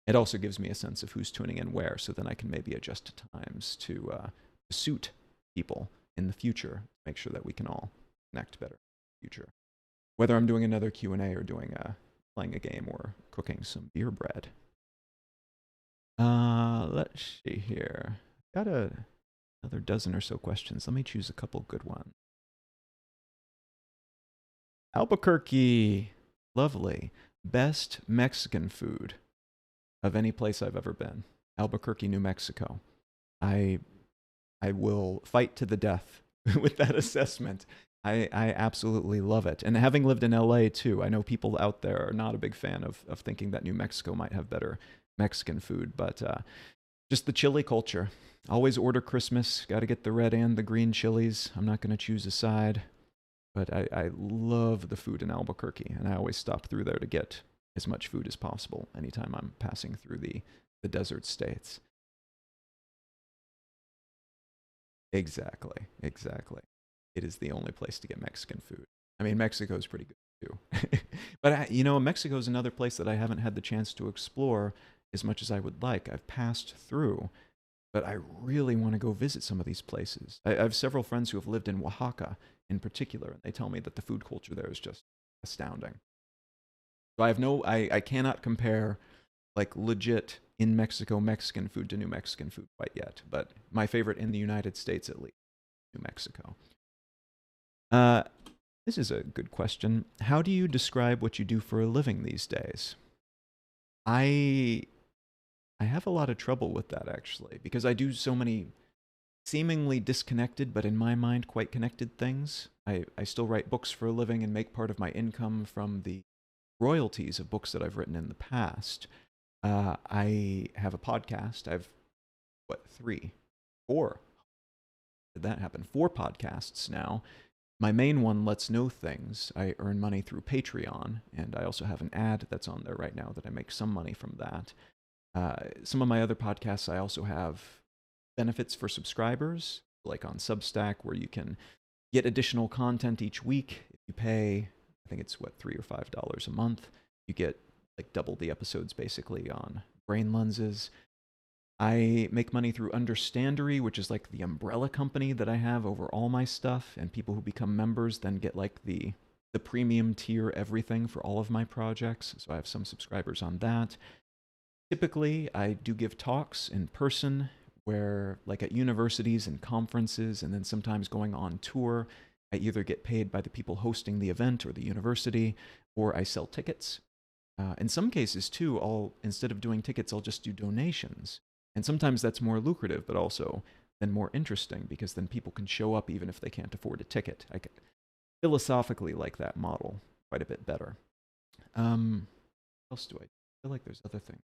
Speaker 1: It also gives me a sense of who's tuning in where, so then I can maybe adjust times to suit people in the future, make sure that we can all connect better in the future. Whether I'm doing another Q&A or playing a game or cooking some beer bread. Let's see here. Got another dozen or so questions. Let me choose a couple good ones. Albuquerque. Lovely. Best Mexican food. of any place I've ever been. Albuquerque, New Mexico. I I will fight to the death with that assessment. I absolutely love it. And having lived in LA too, I know people out there are not a big fan of thinking that New Mexico might have better Mexican food, but just the chili culture. Always order Christmas, got to get the red and the green chilies. I'm not going to choose a side, but I love the food in Albuquerque, and I always stop through there to get as much food as possible anytime I'm passing through the desert states. Exactly, exactly. It is the only place to get Mexican food. I mean, Mexico's pretty good too. But Mexico is another place that I haven't had the chance to explore as much as I would like. I've passed through, but I really want to go visit some of these places. I have several friends who have lived in Oaxaca in particular, and they tell me that the food culture there is just astounding. So I cannot compare like legit in Mexico Mexican food to New Mexican food quite yet, but my favorite in the United States at least, New Mexico. Uh, this is a good question. How do you describe what you do for a living these days? I I have a lot of trouble with that actually because I do so many seemingly disconnected but in my mind quite connected things. I still write books for a living and make part of my income from the royalties of books that I've written in the past. I have a podcast. I've what, three, four? Did that happen? Four podcasts now. My main one, Let's Know Things. I earn money through Patreon, and I also have an ad that's on there right now that I make some money from that. Some of my other podcasts, I also have benefits for subscribers, like on Substack, where you can get additional content each week. If you pay, I think it's what, $3 or $5 a month, you get like double the episodes basically on brain lenses. I make money through Understandery, which is like the umbrella company that I have over all my stuff, and people who become members then get like the premium tier everything for all of my projects. So I have some subscribers on that. Typically, I do give talks in person where like at universities and conferences and then sometimes going on tour. I either get paid by the people hosting the event or the university, or I sell tickets. In some cases too, instead of doing tickets, I'll just do donations. And sometimes that's more lucrative, but also then more interesting because then people can show up even if they can't afford a ticket. I philosophically like that model quite a bit better. What else do I feel like there's other things?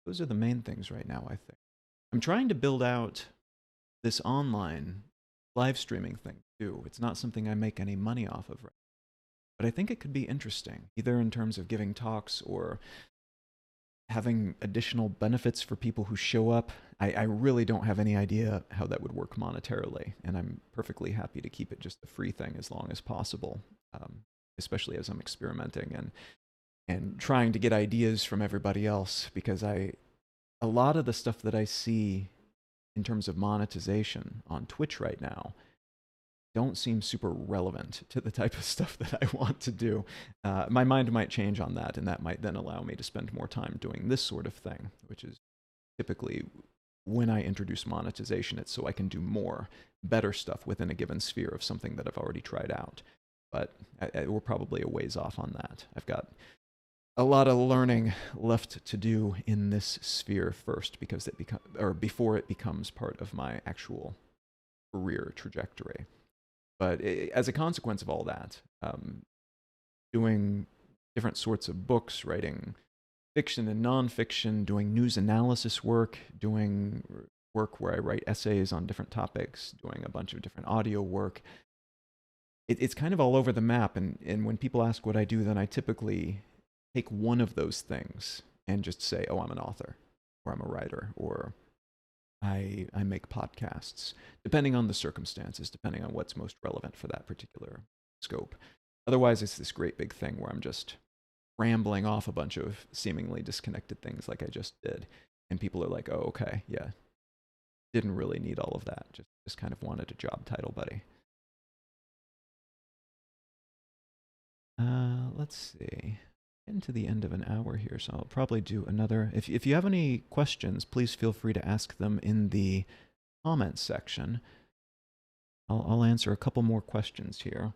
Speaker 1: Those are the main things right now, I think. I'm trying to build out this online live streaming thing too. It's not something I make any money off of, right? But I think it could be interesting, either in terms of giving talks or having additional benefits for people who show up. I really don't have any idea how that would work monetarily, and I'm perfectly happy to keep it just a free thing as long as possible, especially as I'm experimenting and trying to get ideas from everybody else, because a lot of the stuff that I see in terms of monetization on Twitch right now don't seem super relevant to the type of stuff that I want to do. My mind might change on that, and that might then allow me to spend more time doing this sort of thing, which is typically when I introduce monetization, it's so I can do more, better stuff within a given sphere of something that I've already tried out. But we're probably a ways off on that. I've got a lot of learning left to do in this sphere first, because before it becomes part of my actual career trajectory. But as a consequence of all that, doing different sorts of books, writing fiction and nonfiction, doing news analysis work, doing work where I write essays on different topics, doing a bunch of different audio work. It's kind of all over the map. And when people ask what I do, then I typically take one of those things and just say, oh, I'm an author, or I'm a writer, or I make podcasts, depending on the circumstances, depending on what's most relevant for that particular scope. Otherwise, it's this great big thing where I'm just rambling off a bunch of seemingly disconnected things like I just did. And people are like, oh, okay, yeah, didn't really need all of that. Just kind of wanted a job title, buddy. Let's see. Getting to the end of an hour here, so I'll probably do another. If you have any questions, please feel free to ask them in the comments section. I'll answer a couple more questions here,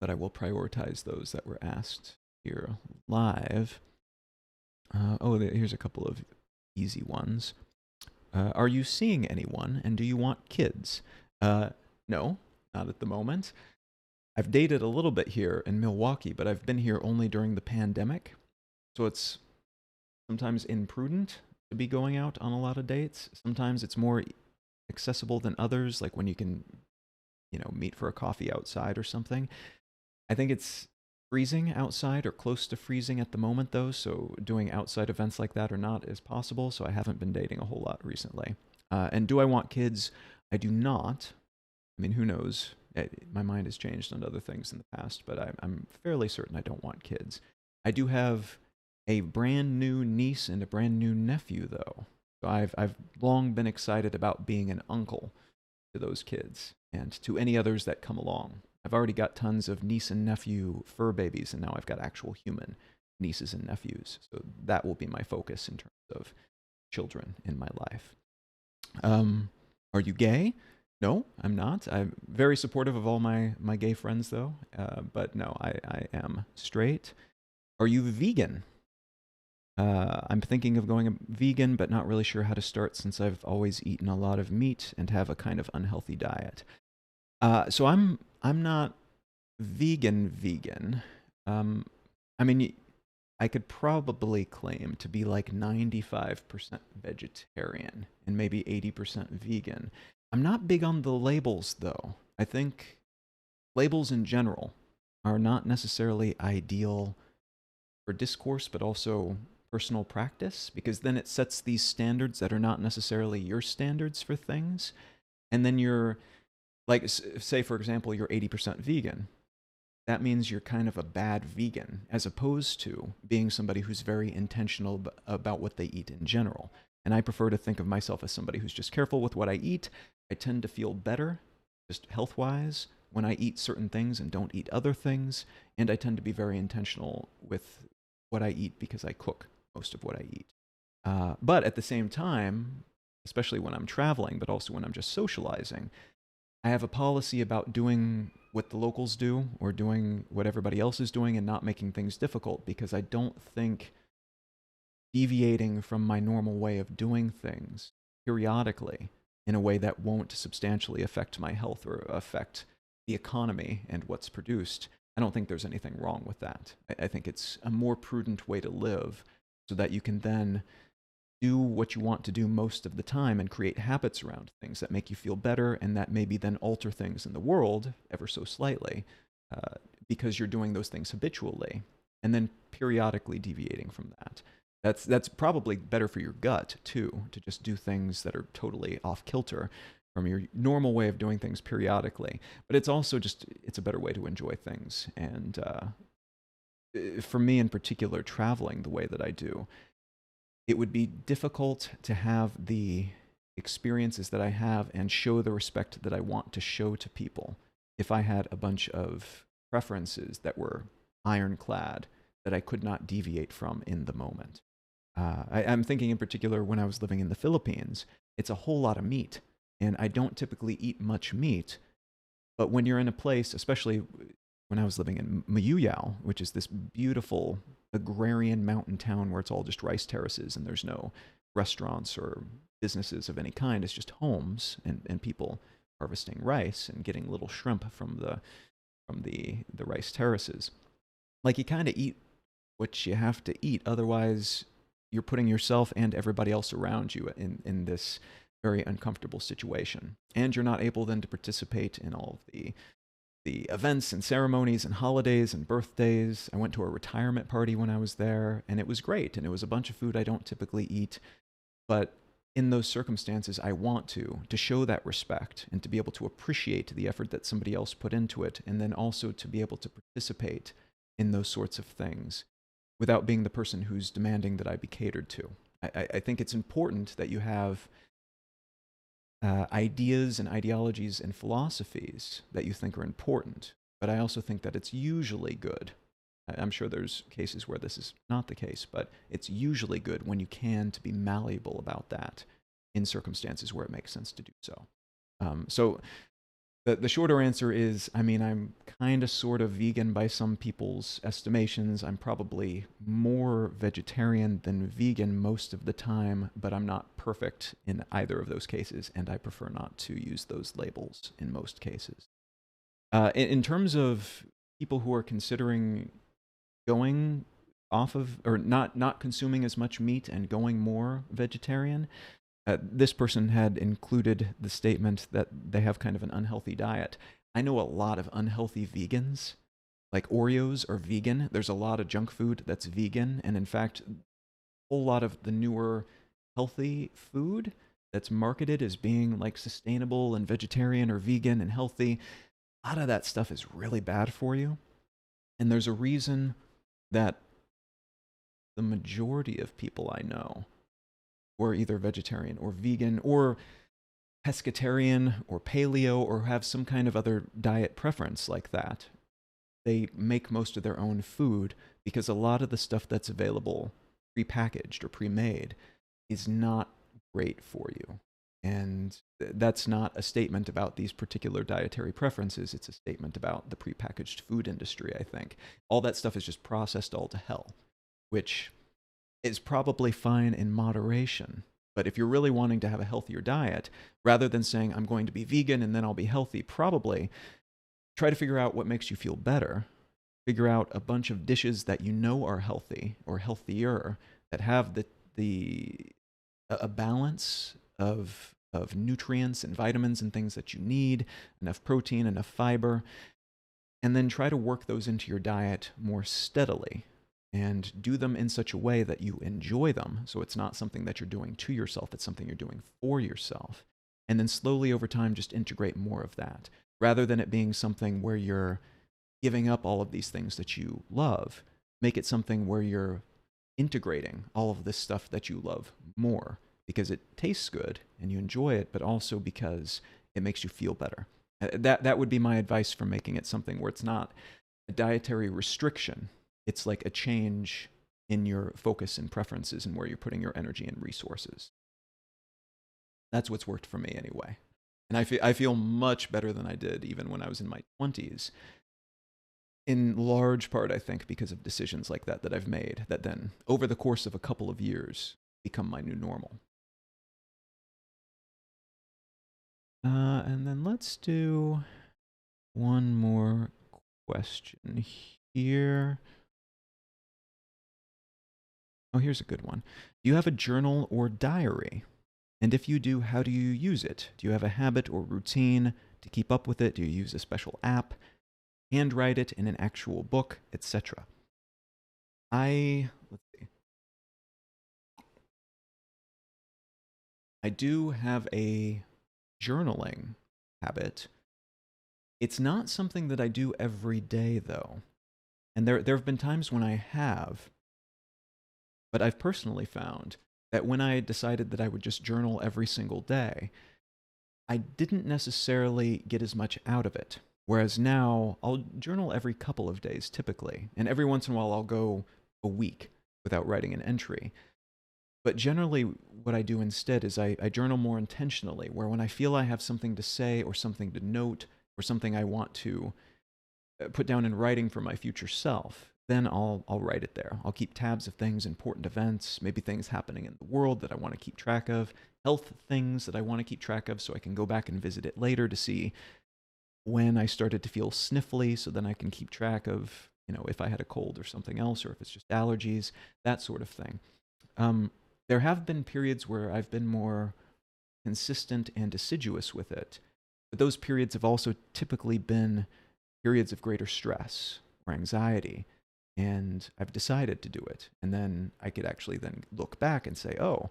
Speaker 1: but I will prioritize those that were asked here live. Here's a couple of easy ones. Are you seeing anyone, and do you want kids? No, not at the moment. I've dated a little bit here in Milwaukee, but I've been here only during the pandemic, so it's sometimes imprudent to be going out on a lot of dates. Sometimes it's more accessible than others, like when you can, meet for a coffee outside or something. I think it's freezing outside or close to freezing at the moment, though, so doing outside events like that or not is possible, so I haven't been dating a whole lot recently. And do I want kids? I do not. I mean, who knows? My mind has changed on other things in the past, but I'm fairly certain I don't want kids. I do have a brand new niece and a brand new nephew, though. So I've long been excited about being an uncle to those kids and to any others that come along. I've already got tons of niece and nephew fur babies, and now I've got actual human nieces and nephews. So that will be my focus in terms of children in my life. Are you gay? No, I'm not. I'm very supportive of all my gay friends, though. But no, I am straight. Are you vegan? I'm thinking of going vegan, but not really sure how to start since I've always eaten a lot of meat and have a kind of unhealthy diet. So I'm not vegan. I mean, I could probably claim to be like 95% vegetarian and maybe 80% vegan. I'm not big on the labels, though. I think labels in general are not necessarily ideal for discourse, but also personal practice, because then it sets these standards that are not necessarily your standards for things. And then you're, like, say, for example, you're 80% vegan. That means you're kind of a bad vegan, as opposed to being somebody who's very intentional about what they eat in general. And I prefer to think of myself as somebody who's just careful with what I eat. I tend to feel better, just health-wise, when I eat certain things and don't eat other things. And I tend to be very intentional with what I eat because I cook most of what I eat. But at the same time, especially when I'm traveling, but also when I'm just socializing, I have a policy about doing what the locals do or doing what everybody else is doing and not making things difficult, because I don't think deviating from my normal way of doing things periodically in a way that won't substantially affect my health or affect the economy and what's produced, I don't think there's anything wrong with that. I think it's a more prudent way to live so that you can then do what you want to do most of the time and create habits around things that make you feel better and that maybe then alter things in the world ever so slightly because you're doing those things habitually and then periodically deviating from that. That's probably better for your gut, too, to just do things that are totally off kilter from your normal way of doing things periodically. But it's also just, it's a better way to enjoy things. And for me in particular, traveling the way that I do, it would be difficult to have the experiences that I have and show the respect that I want to show to people if I had a bunch of preferences that were ironclad that I could not deviate from in the moment. I'm thinking in particular when I was living in the Philippines, it's a whole lot of meat, and I don't typically eat much meat, but when you're in a place, especially when I was living in Mayuyao, which is this beautiful agrarian mountain town where it's all just rice terraces and there's no restaurants or businesses of any kind, it's just homes and people harvesting rice and getting little shrimp from the rice terraces. Like, you kind of eat what you have to eat, otherwise you're putting yourself and everybody else around you in this very uncomfortable situation. And you're not able then to participate in all of the events and ceremonies and holidays and birthdays. I went to a retirement party when I was there, and it was great. And it was a bunch of food I don't typically eat. But in those circumstances, I want to show that respect and to be able to appreciate the effort that somebody else put into it, and then also to be able to participate in those sorts of things without being the person who's demanding that I be catered to. I think it's important that you have ideas and ideologies and philosophies that you think are important, but I also think that it's usually good. I'm sure there's cases where this is not the case, but it's usually good when you can to be malleable about that in circumstances where it makes sense to do so. So The shorter answer is, I mean, I'm kind of sort of vegan by some people's estimations. I'm probably more vegetarian than vegan most of the time, but I'm not perfect in either of those cases, and I prefer not to use those labels in most cases. In terms of people who are considering going off of, or not consuming as much meat and going more vegetarian, this person had included the statement that they have kind of an unhealthy diet. I know a lot of unhealthy vegans. Like Oreos are vegan. There's a lot of junk food that's vegan. And in fact, a whole lot of the newer healthy food that's marketed as being like sustainable and vegetarian or vegan and healthy, a lot of that stuff is really bad for you. And there's a reason that the majority of people I know who are either vegetarian or vegan or pescatarian or paleo or have some kind of other diet preference like that, they make most of their own food because a lot of the stuff that's available prepackaged or pre-made is not great for you. And that's not a statement about these particular dietary preferences. It's a statement about the prepackaged food industry, I think. All that stuff is just processed all to hell, which is probably fine in moderation. But if you're really wanting to have a healthier diet, rather than saying, I'm going to be vegan and then I'll be healthy, probably try to figure out what makes you feel better. Figure out a bunch of dishes that you know are healthy or healthier, that have a balance of nutrients and vitamins and things that you need, enough protein, enough fiber, and then try to work those into your diet more steadily and do them in such a way that you enjoy them. So it's not something that you're doing to yourself, it's something you're doing for yourself. And then slowly over time, just integrate more of that, rather than it being something where you're giving up all of these things that you love. Make it something where you're integrating all of this stuff that you love more, because it tastes good and you enjoy it, but also because it makes you feel better. That would be my advice for making it something where it's not a dietary restriction. It's like a change in your focus and preferences and where you're putting your energy and resources. That's what's worked for me anyway. And I feel much better than I did even when I was in my 20s. In large part, I think, because of decisions like that I've made that then, over the course of a couple of years, become my new normal. And then let's do one more question here. Oh, here's a good one. Do you have a journal or diary? And if you do, how do you use it? Do you have a habit or routine to keep up with it? Do you use a special app? Handwrite it in an actual book, etc. Let's see. I do have a journaling habit. It's not something that I do every day, though. And there have been times when I have, but I've personally found that when I decided that I would just journal every single day, I didn't necessarily get as much out of it. Whereas now, I'll journal every couple of days typically, and every once in a while I'll go a week without writing an entry. But generally, what I do instead is I journal more intentionally, where when I feel I have something to say or something to note or something I want to put down in writing for my future self, then I'll write it there. I'll keep tabs of things, important events, maybe things happening in the world that I want to keep track of, health things that I want to keep track of so I can go back and visit it later to see when I started to feel sniffly, so then I can keep track of, if I had a cold or something else, or if it's just allergies, that sort of thing. There have been periods where I've been more consistent and assiduous with it, but those periods have also typically been periods of greater stress or anxiety, and I've decided to do it. And then I could actually then look back and say, oh,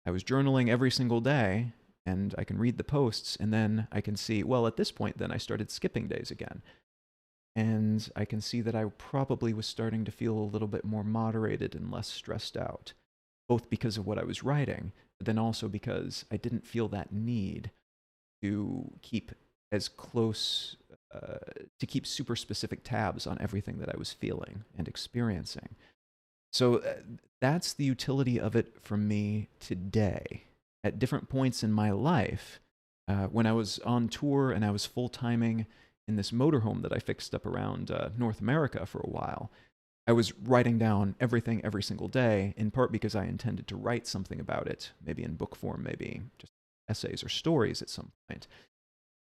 Speaker 1: I was journaling every single day, and I can read the posts, and then I can see, well, at this point, then I started skipping days again. And I can see that I probably was starting to feel a little bit more moderated and less stressed out, both because of what I was writing, but then also because I didn't feel that need to keep as close, to keep super specific tabs on everything that I was feeling and experiencing. So that's the utility of it for me today. At different points in my life, when I was on tour and I was full-timing in this motorhome that I fixed up around North America for a while, I was writing down everything every single day, in part because I intended to write something about it, maybe in book form, maybe just essays or stories at some point.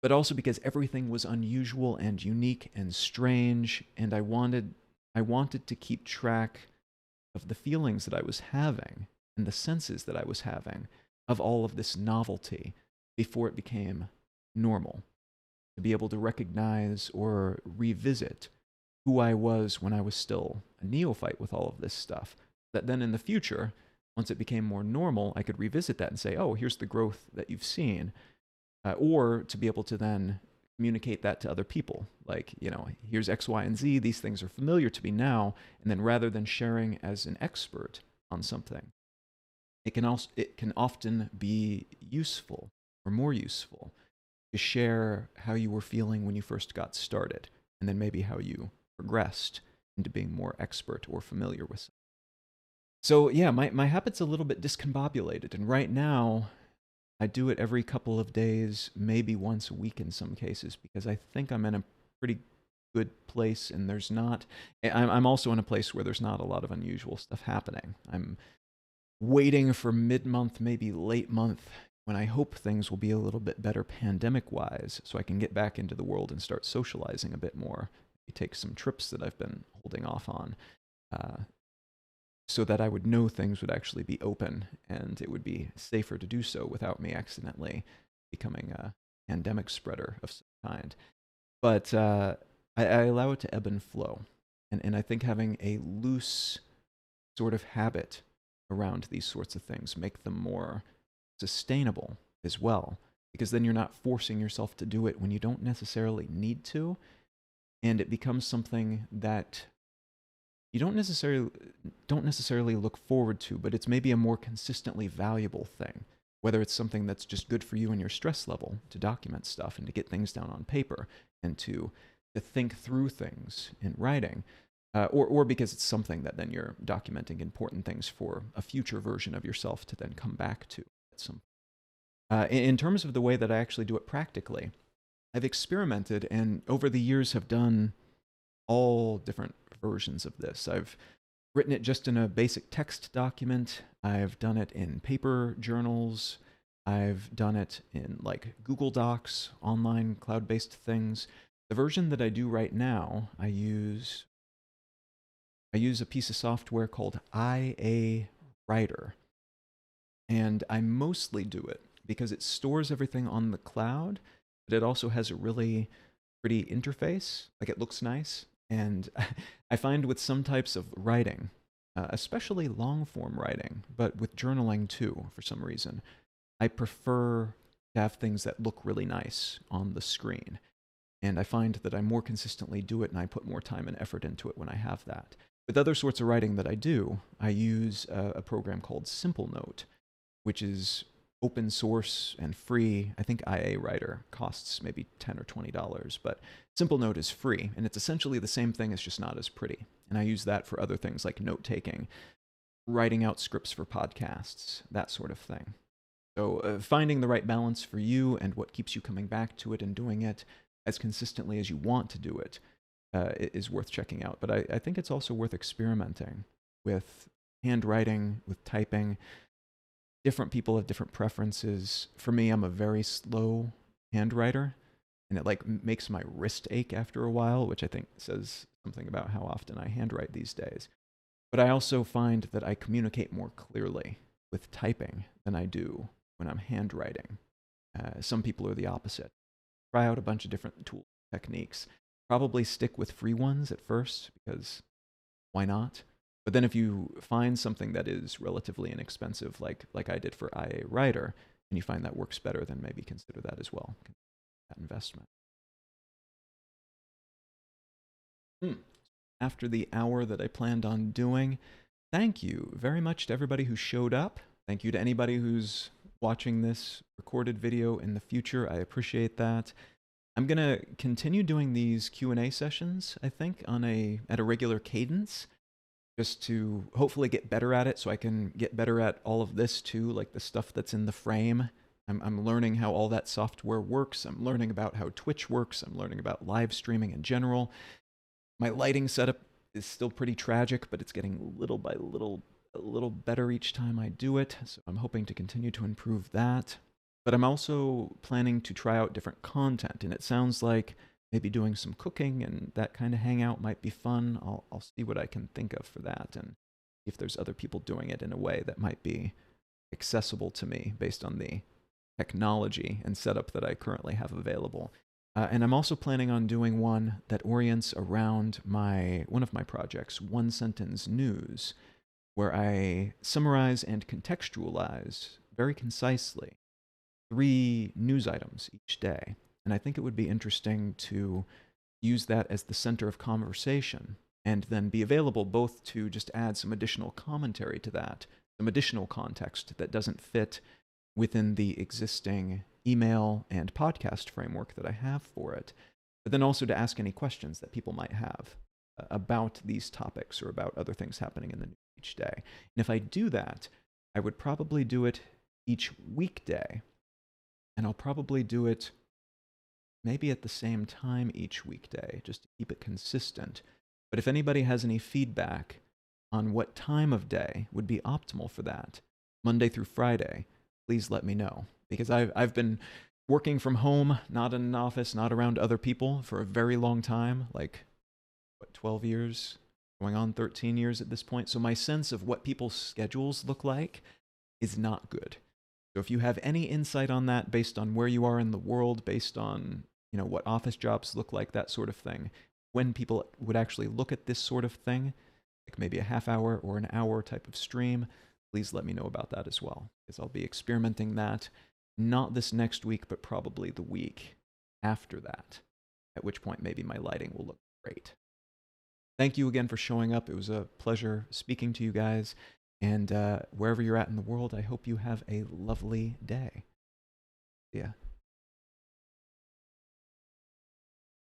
Speaker 1: But also because everything was unusual and unique and strange, and I wanted to keep track of the feelings that I was having and the senses that I was having of all of this novelty before it became normal. To be able to recognize or revisit who I was when I was still a neophyte with all of this stuff. That then in the future, once it became more normal, I could revisit that and say, oh, here's the growth that you've seen. Or to be able to then communicate that to other people. Like, here's X, Y, and Z. These things are familiar to me now. And then rather than sharing as an expert on something, it can often be useful or more useful to share how you were feeling when you first got started, and then maybe how you progressed into being more expert or familiar with something. So yeah, my habit's a little bit discombobulated, and right now I do it every couple of days, maybe once a week in some cases, because I think I'm in a pretty good place, and I'm also in a place where there's not a lot of unusual stuff happening. I'm waiting for mid-month, maybe late month, when I hope things will be a little bit better pandemic-wise, so I can get back into the world and start socializing a bit more. Take some trips that I've been holding off on, so that I would know things would actually be open, and it would be safer to do so without me accidentally becoming a pandemic spreader of some kind. But I allow it to ebb and flow. And I think having a loose sort of habit around these sorts of things make them more sustainable as well, because then you're not forcing yourself to do it when you don't necessarily need to, and it becomes something that you don't necessarily look forward to, but it's maybe a more consistently valuable thing. Whether it's something that's just good for you and your stress level to document stuff and to get things down on paper and to think through things in writing, or because it's something that then you're documenting important things for a future version of yourself to then come back to at some. In terms of the way that I actually do it practically, I've experimented and over the years have done all different versions of this. I've written it just in a basic text document. I've done it in paper journals. I've done it in like Google Docs, online cloud-based things. The version that I do right now, I use a piece of software called IA Writer. And I mostly do it because it stores everything on the cloud, but it also has a really pretty interface. Like, it looks nice. And I find with some types of writing, especially long form writing, but with journaling too, for some reason, I prefer to have things that look really nice on the screen. And I find that I more consistently do it and I put more time and effort into it when I have that. With other sorts of writing that I do, I use a program called Simplenote, which is open source and free. I think IA Writer costs maybe $10 or $20, but Simplenote is free, and it's essentially the same thing, it's just not as pretty. And I use that for other things like note-taking, writing out scripts for podcasts, that sort of thing. So finding the right balance for you and what keeps you coming back to it and doing it as consistently as you want to do it is worth checking out. But I think it's also worth experimenting with handwriting, with typing. Different people have different preferences. For me, I'm a very slow handwriter, and it like makes my wrist ache after a while, which I think says something about how often I handwrite these days. But I also find that I communicate more clearly with typing than I do when I'm handwriting. Some people are the opposite. Try out a bunch of different tool techniques. Probably stick with free ones at first, because why not? But then if you find something that is relatively inexpensive, like I did for IA Writer, and you find that works better, then maybe consider that as well, that investment. After the hour that I planned on doing, thank you very much to everybody who showed up. Thank you to anybody who's watching this recorded video in the future. I appreciate that. I'm going to continue doing these Q&A sessions, I think, at a regular cadence, just to hopefully get better at it, so I can get better at all of this too, like the stuff that's in the frame. I'm learning how all that software works. I'm learning about how Twitch works. I'm learning about live streaming in general. My lighting setup is still pretty tragic, but it's getting little by little a little better each time I do it. So I'm hoping to continue to improve that. But I'm also planning to try out different content, and it sounds like maybe doing some cooking and that kind of hangout might be fun. I'll see what I can think of for that, and if there's other people doing it in a way that might be accessible to me based on the technology and setup that I currently have available. And I'm also planning on doing one that orients around one of my projects, One Sentence News, where I summarize and contextualize very concisely 3 news items each day. And I think it would be interesting to use that as the center of conversation and then be available both to just add some additional commentary to that, some additional context that doesn't fit within the existing email and podcast framework that I have for it, but then also to ask any questions that people might have about these topics or about other things happening in the news each day. And if I do that, I would probably do it each weekday, and I'll probably do it maybe at the same time each weekday, just to keep it consistent. But if anybody has any feedback on what time of day would be optimal for that, Monday through Friday, please let me know. Because I've been working from home, not in an office, not around other people for a very long time, like, 12 years, going on 13 years at this point. So my sense of what people's schedules look like is not good. So if you have any insight on that based on where you are in the world, based on, what office jobs look like, that sort of thing, when people would actually look at this sort of thing, like maybe a half hour or an hour type of stream, please let me know about that as well, because I'll be experimenting that, not this next week, but probably the week after that, at which point maybe my lighting will look great. Thank you again for showing up. It was a pleasure speaking to you guys, and wherever you're at in the world, I hope you have a lovely day. See ya.